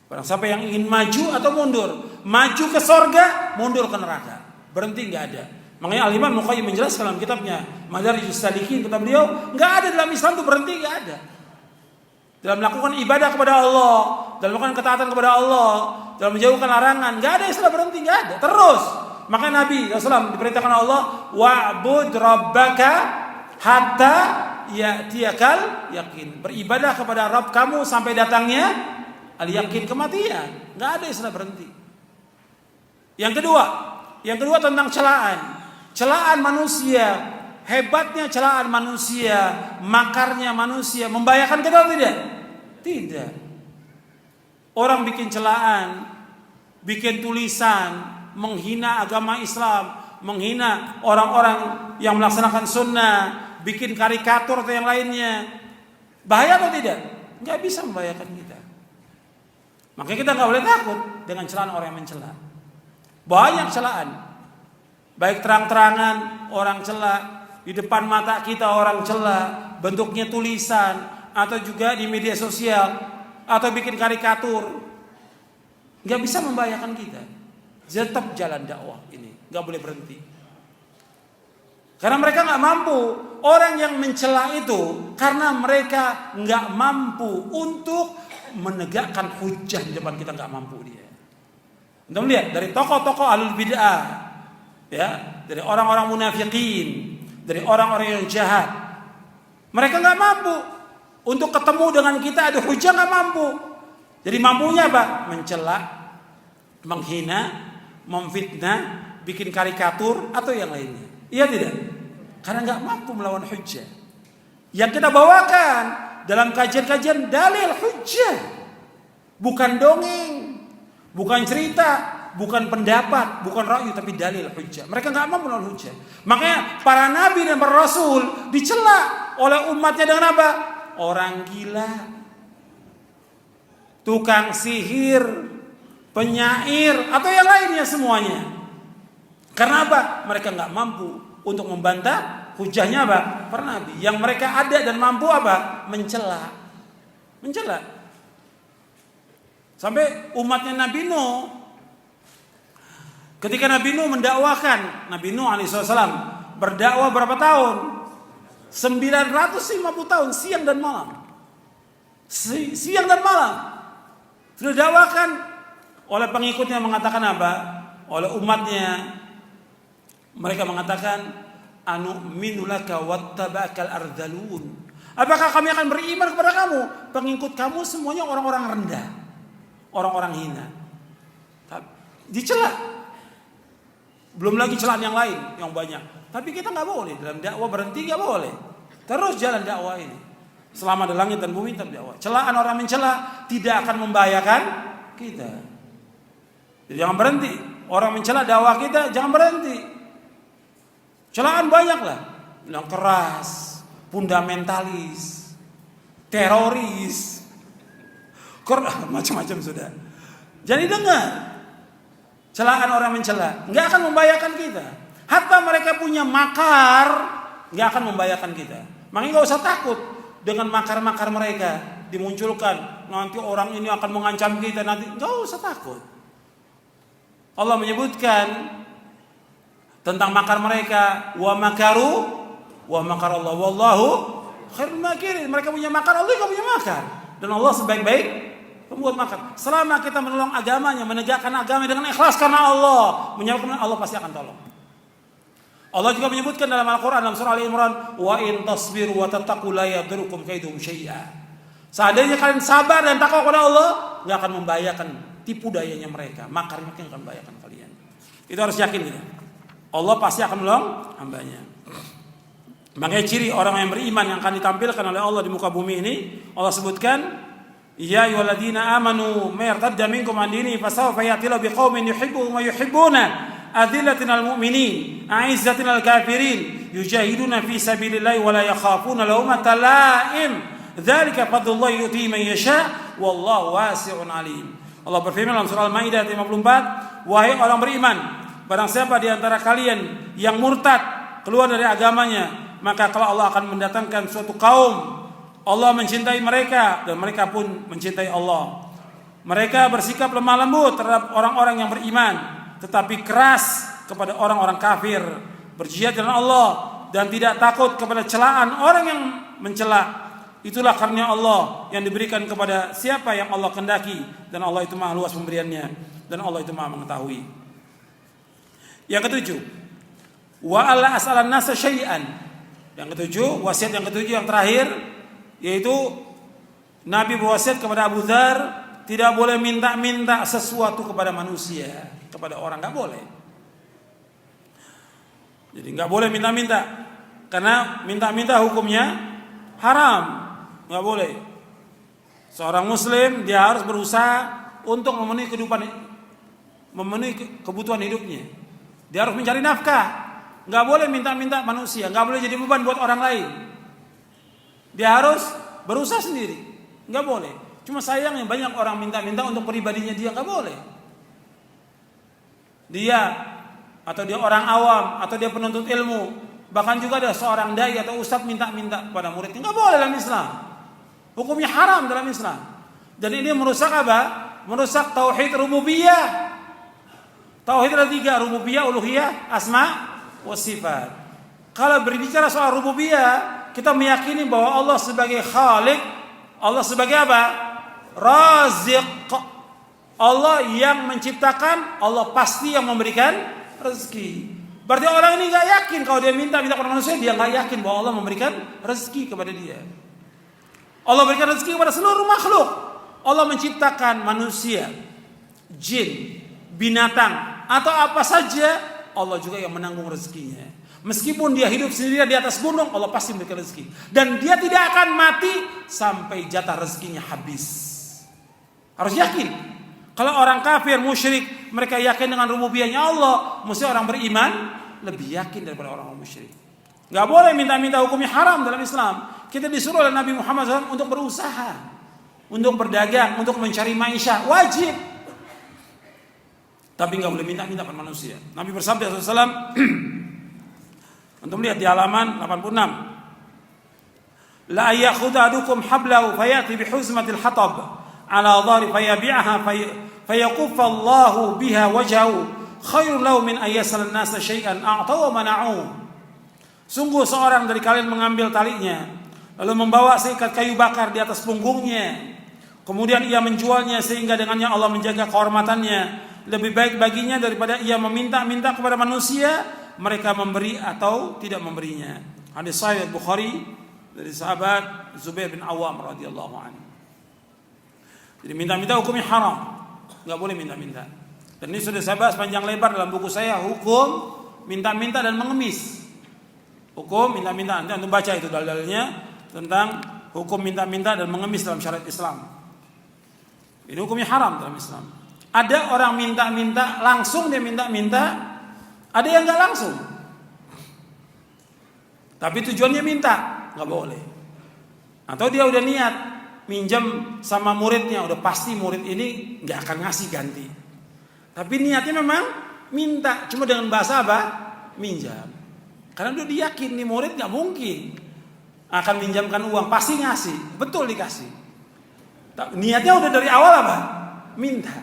Barang siapa yang ingin maju atau mundur, maju ke surga, mundur ke neraka, berhenti nggak ada. Makanya Al-Imam Ibnu Qayyim menjelaskan dalam kitabnya Madarijus Salikin, kata beliau, nggak ada dalam Islam itu berhenti, nggak ada. Dalam melakukan ibadah kepada Allah, dalam melakukan ketaatan kepada Allah, dalam menjauhkan larangan, nggak ada istilah berhenti, nggak ada. Terus. Maka Nabi SAW diperintahkan Allah, wa'bud rabbaka hatta ya'tiyakal yakin. Beribadah kepada Rabb kamu sampai datangnya al-yakin, kematian. Nggak ada istilah berhenti. Yang kedua tentang celaan. Celaan manusia, hebatnya celaan manusia, makarnya manusia, membahayakan kita atau tidak? Tidak. Orang bikin celaan, bikin tulisan, menghina agama Islam, menghina orang-orang yang melaksanakan sunnah, bikin karikatur atau yang lainnya, bahaya atau tidak? Nggak bisa membahayakan kita. Makanya kita nggak boleh takut dengan celaan orang yang mencela. Banyak celaan, baik terang-terangan orang cela, di depan mata kita orang cela, bentuknya tulisan atau juga di media sosial atau bikin karikatur, nggak bisa membahayakan kita. Tetap jalan dakwah ini, nggak boleh berhenti. Karena mereka nggak mampu. Orang yang mencela itu karena mereka nggak mampu untuk menegakkan hujah di depan kita, nggak mampu dia. Anda melihat dari tokoh-tokoh ahlul bid'ah, ya, dari orang-orang munafikin, dari orang-orang yang jahat, mereka nggak mampu untuk ketemu dengan kita ada hujah, nggak mampu. Jadi mampunya apa? Mencela, menghina, memfitnah, bikin karikatur atau yang lainnya. Iya tidak? Karena nggak mampu melawan hujjah. Yang kita bawakan dalam kajian-kajian dalil hujjah, bukan dongeng, bukan cerita, bukan pendapat, bukan ra'yu, tapi dalil hujjah. Mereka nggak mampu melawan hujjah. Makanya para nabi dan para rasul dicela oleh umatnya dengan apa? Orang gila, tukang sihir, penyair atau yang lainnya semuanya. Karena apa? Mereka nggak mampu untuk membantah hujahnya apa? Para nabi. Yang mereka ada dan mampu apa? Mencela. Sampai umatnya Nabi Nuh, ketika Nabi Nuh mendakwakan, Nabi Nuh alaihissalam berdakwah berapa tahun? 950 tahun, siang dan malam. Siang dan malam. Sudah dakwakan. Oleh pengikutnya mengatakan apa? Oleh umatnya mereka mengatakan anu'minu laka wattaba'akal ardalun. Apakah kami akan beriman kepada kamu? Pengikut kamu semuanya orang-orang rendah, orang-orang hina. Dicela. Belum lagi celaan yang lain yang banyak. Tapi kita nggak boleh dalam dakwah berhenti, nggak boleh. Terus jalan dakwah ini selama ada langit dan bumi tetap dakwah. Celaan orang mencela tidak akan membahayakan kita. Jadi jangan berhenti. Orang mencela dakwah kita, jangan berhenti. Celaan banyak lah. Yang keras, fundamentalis, teroris, macam-macam sudah. Jadi dengar. Celaan orang mencela nggak akan membahayakan kita. Hatta mereka punya makar nggak akan membahayakan kita. Makanya nggak usah takut dengan makar-makar mereka dimunculkan. Nanti orang ini akan mengancam kita nanti. Nggak usah takut. Allah menyebutkan tentang makar mereka, wa makaru wa makar Allah wallahu khairul makirin. Mereka punya makar, Allah juga punya makar. Dan Allah sebaik-baik pembuat makar. Selama kita menolong agamanya, menegakkan agama dengan ikhlas karena Allah, menyalurkan Allah pasti akan tolong. Allah juga menyebutkan dalam Al-Quran dalam surah Al-Imran, wa in tasbiru wa tattaqu la yadurrukum kaiduhum syai'a. Seandainya kalian sabar dan takwa kepada Allah, nggak akan membahayakan tipu dayanya mereka, makarnya akan membahayakan kalian. Itu harus yakin kita. Allah pasti akan menolong hambanya. Makanya ciri orang yang beriman yang akan ditampilkan oleh Allah di muka bumi ini, Allah sebutkan, ya ayyuhalladzina amanu may yartadda minkum an dinihi fasawfa ya'ti Allahu biqaumin yuhibbuhum wa yuhibbuna adillatin 'alal mu'minin a'izzatin 'alal kafirin yujahiduna fi sabilillahi wa la yakhafuna lawmata la'im dzalika fadlullahi yu'tihi man yasha wallahu wasi'un 'alim. Allah berfirman dalam surah Al-Maidah 54, wahai orang beriman, barang siapa di antara kalian yang murtad keluar dari agamanya, maka kalau Allah akan mendatangkan suatu kaum, Allah mencintai mereka dan mereka pun mencintai Allah. Mereka bersikap lemah lembut terhadap orang-orang yang beriman, tetapi keras kepada orang-orang kafir, berjihad dengan Allah dan tidak takut kepada celaan orang yang mencela. Itulah karunia Allah yang diberikan kepada siapa yang Allah kehendaki, dan Allah itu maha luas pemberiannya dan Allah itu maha mengetahui. Yang ketujuh, wa alla as'alan nasa syai'an. Yang ketujuh, wasiat yang ketujuh yang terakhir, yaitu Nabi berwasiat kepada Abu Dzar, tidak boleh minta-minta sesuatu kepada manusia, kepada orang, nggak boleh. Jadi nggak boleh minta-minta, karena minta-minta hukumnya haram, nggak boleh. Seorang Muslim dia harus berusaha untuk memenuhi kebutuhan hidupnya. Dia harus mencari nafkah. Nggak boleh minta-minta manusia, nggak boleh jadi beban buat orang lain. Dia harus berusaha sendiri, nggak boleh. Cuma sayangnya banyak orang minta-minta untuk pribadinya dia, nggak boleh. Dia atau dia orang awam atau dia penuntut ilmu, bahkan juga ada seorang dai atau ustadz minta-minta kepada muridnya, nggak boleh dalam Islam. Hukumnya haram dalam Islam. Dan ini merusak apa? Merusak tauhid rububiyah. Tauhid ada tiga, rububiyah, uluhiyah, asma wasifat. Kalau berbicara soal rububiyah, kita meyakini bahwa Allah sebagai khalik, Allah sebagai apa? Raziq. Allah yang menciptakan, Allah pasti yang memberikan rezeki. Berarti orang ini nggak yakin kalau dia minta kepada manusia, dia nggak yakin bahwa Allah memberikan rezeki kepada dia. Allah berikan rezeki kepada seluruh makhluk. Allah menciptakan manusia, jin, binatang atau apa saja, Allah juga yang menanggung rezekinya. Meskipun dia hidup sendirian di atas gunung, Allah pasti memberikan rezeki. Dan dia tidak akan mati sampai jatah rezekinya habis. Harus yakin. Kalau orang kafir, musyrik, mereka yakin dengan rububiyahnya Allah, mesti orang beriman lebih yakin daripada orang musyrik. Gak boleh minta-minta, hukumnya haram dalam Islam. Kita disuruh oleh Nabi Muhammad SAW untuk berusaha, untuk berdagang, untuk mencari maisha, wajib. Tapi nggak boleh minta-minta pada manusia. Nabi bersabda SAW, untuk melihat di halaman 86, la yakhudha adukum hablahu fayati bihuzmatil hatab ala dhari fayabi'aha fayakuffa Allahu biha wajhahu khairun lahu min ayyasal nasa syai'an a'taw wa mana'u. Sungguh seorang dari kalian mengambil talinya lalu membawa seikat kayu bakar di atas punggungnya, kemudian ia menjualnya sehingga dengannya Allah menjaga kehormatannya, lebih baik baginya daripada ia meminta-minta kepada manusia, mereka memberi atau tidak memberinya. Hadis sahih Bukhari dari sahabat Zubair bin Awam radhiyallahu anhu. Jadi minta-minta hukumnya haram, nggak boleh minta-minta. Dan ini sudah saya bahas panjang lebar dalam buku saya, hukum minta-minta dan mengemis. Hukum minta-minta, nanti antum baca itu dalil-dalilnya tentang hukum minta-minta dan mengemis dalam syariat Islam. Ini hukumnya haram dalam Islam. Ada orang minta-minta langsung, dia minta-minta. Ada yang nggak langsung, tapi tujuannya minta, nggak boleh. Atau dia udah niat minjam sama muridnya, udah pasti murid ini nggak akan ngasih ganti. Tapi niatnya memang minta, cuma dengan bahasa apa? Minjam. Karena udah diyakin nih murid nggak mungkin akan minjamkan uang, pasti ngasih, betul dikasih. Niatnya udah dari awal apa? Minta.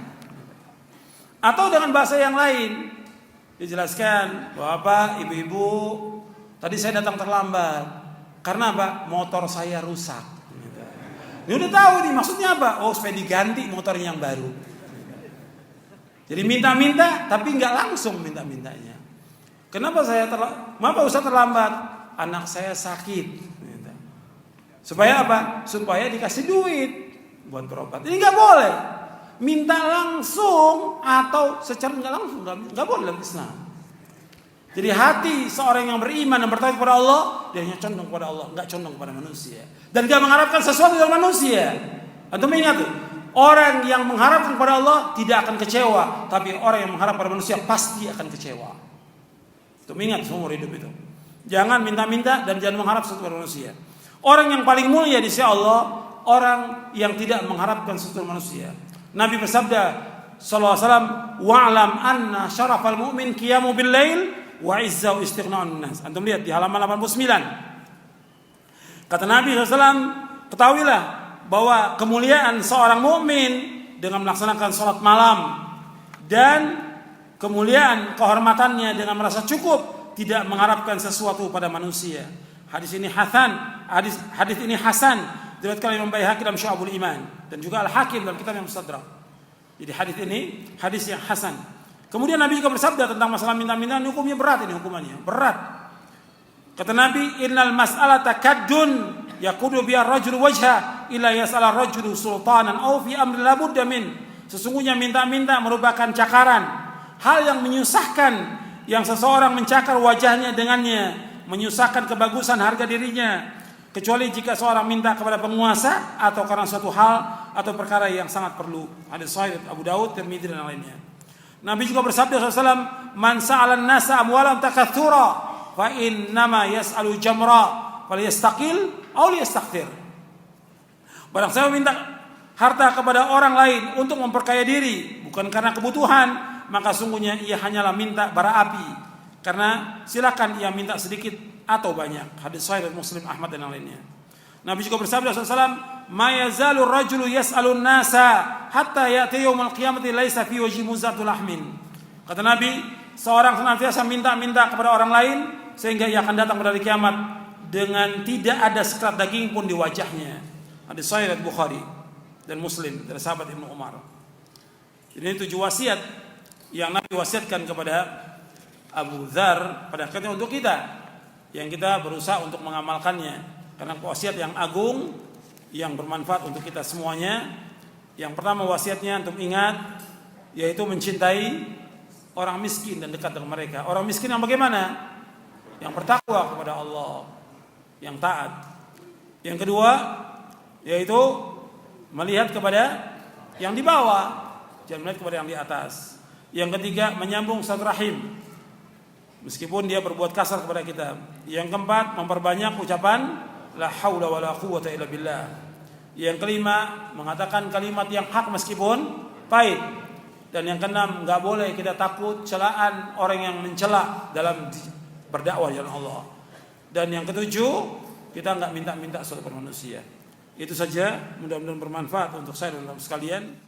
Atau dengan bahasa yang lain, dijelaskan, Bapak, Ibu-ibu, tadi saya datang terlambat. Karena apa? Motor saya rusak. Ini udah tahu nih maksudnya apa? Oh, supaya diganti motornya yang baru. Jadi minta-minta, tapi nggak langsung minta-mintanya. Kenapa Ustaz terlambat? Anak saya sakit. Supaya apa? Supaya dikasih duit buat berobat. Ini nggak boleh. Minta langsung atau secara nggak langsung nggak boleh dalam Islam. Jadi hati seorang yang beriman dan bertawakal kepada Allah, dia hanya condong kepada Allah, nggak condong kepada manusia. Dan nggak mengharapkan sesuatu dari manusia. Antum ingat tuh, orang yang mengharapkan kepada Allah tidak akan kecewa, tapi orang yang mengharap pada manusia pasti akan kecewa. Antum ingat seumur hidup itu. Jangan minta-minta dan jangan mengharap sesuatu dari manusia. Orang yang paling mulia di sisi Allah, orang yang tidak mengharapkan sesuatu manusia. Nabi bersabda sallallahu alaihi wasallam, "Wa'lam anna syarafal mu'min qiyamu bil lail wa izzau istighna'un nas." Antum lihat di halaman 89. Kata Nabi SAW, ketahuilah bahwa kemuliaan seorang mukmin dengan melaksanakan salat malam dan kemuliaan kehormatannya dengan merasa cukup, tidak mengharapkan sesuatu pada manusia. Hadis ini hasan diriwayatkan oleh Imam Baihaqi dalam Syu'abul Iman dan juga Al-Hakim dalam kitab yang Mustadrak. Jadi hadis ini hadis yang hasan. Kemudian Nabi juga bersabda tentang masalah minta-minta, hukumnya berat, ini hukumannya berat. Kata Nabi, "Innal mas'alata kaddun yaqudu biha ar-rajulu wajha ila yas'ala ar-rajulu sultanan aw fi amrin la budda min." Sesungguhnya minta-minta merupakan cakaran, hal yang menyusahkan, yang seseorang mencakar wajahnya dengannya, menyusahkan kebagusan harga dirinya, kecuali jika seorang minta kepada penguasa atau karena suatu hal atau perkara yang sangat perlu. Hadis sahih Abu Daud, Tirmidzi dan lainnya. Nabi juga bersabda SAW, "Man sa'alan nasa amwalan takatsura fa innama yas'alu jamra falyastaqil aw liyastakthir." Barang siapa minta harta kepada orang lain untuk memperkaya diri bukan karena kebutuhan, maka sungguhnya ia hanyalah minta bara api. Karena silakan ia minta sedikit atau banyak. Hadis sahih Muslim, Ahmad dan yang lainnya. Nabi juga bersabda SAW, "Ma yazalu rajulu yas'alun nasa hatta ya'ti yaumil qiyamati laisa fi wajhi muzatul lahmin." Kata Nabi, seorang senantiasa minta-minta kepada orang lain sehingga ia akan datang pada hari kiamat dengan tidak ada sekerat daging pun di wajahnya. Hadis sahih Bukhari dan Muslim dari sahabat Ibnu Umar. Ini 7 wasiat yang Nabi wasiatkan kepada Abu Dzar pada akhirnya untuk kita yang kita berusaha untuk mengamalkannya, karena wasiat yang agung yang bermanfaat untuk kita semuanya. Yang pertama wasiatnya untuk ingat, yaitu mencintai orang miskin dan dekat dengan mereka. Orang miskin yang bagaimana? Yang bertakwa kepada Allah, yang taat. Yang kedua yaitu melihat kepada yang di bawah, jangan melihat kepada yang di atas. Yang ketiga menyambung silaturahim meskipun dia berbuat kasar kepada kita. Yang keempat, memperbanyak ucapan la haula wala quwwata illa billah. Yang kelima, mengatakan kalimat yang hak meskipun pahit. Dan yang keenam, enggak boleh kita takut celaan orang yang mencela dalam berdakwah jalan Allah. Dan yang ketujuh, kita enggak minta-minta sesuatu pada manusia. Itu saja, mudah-mudahan bermanfaat untuk saya dan sekalian.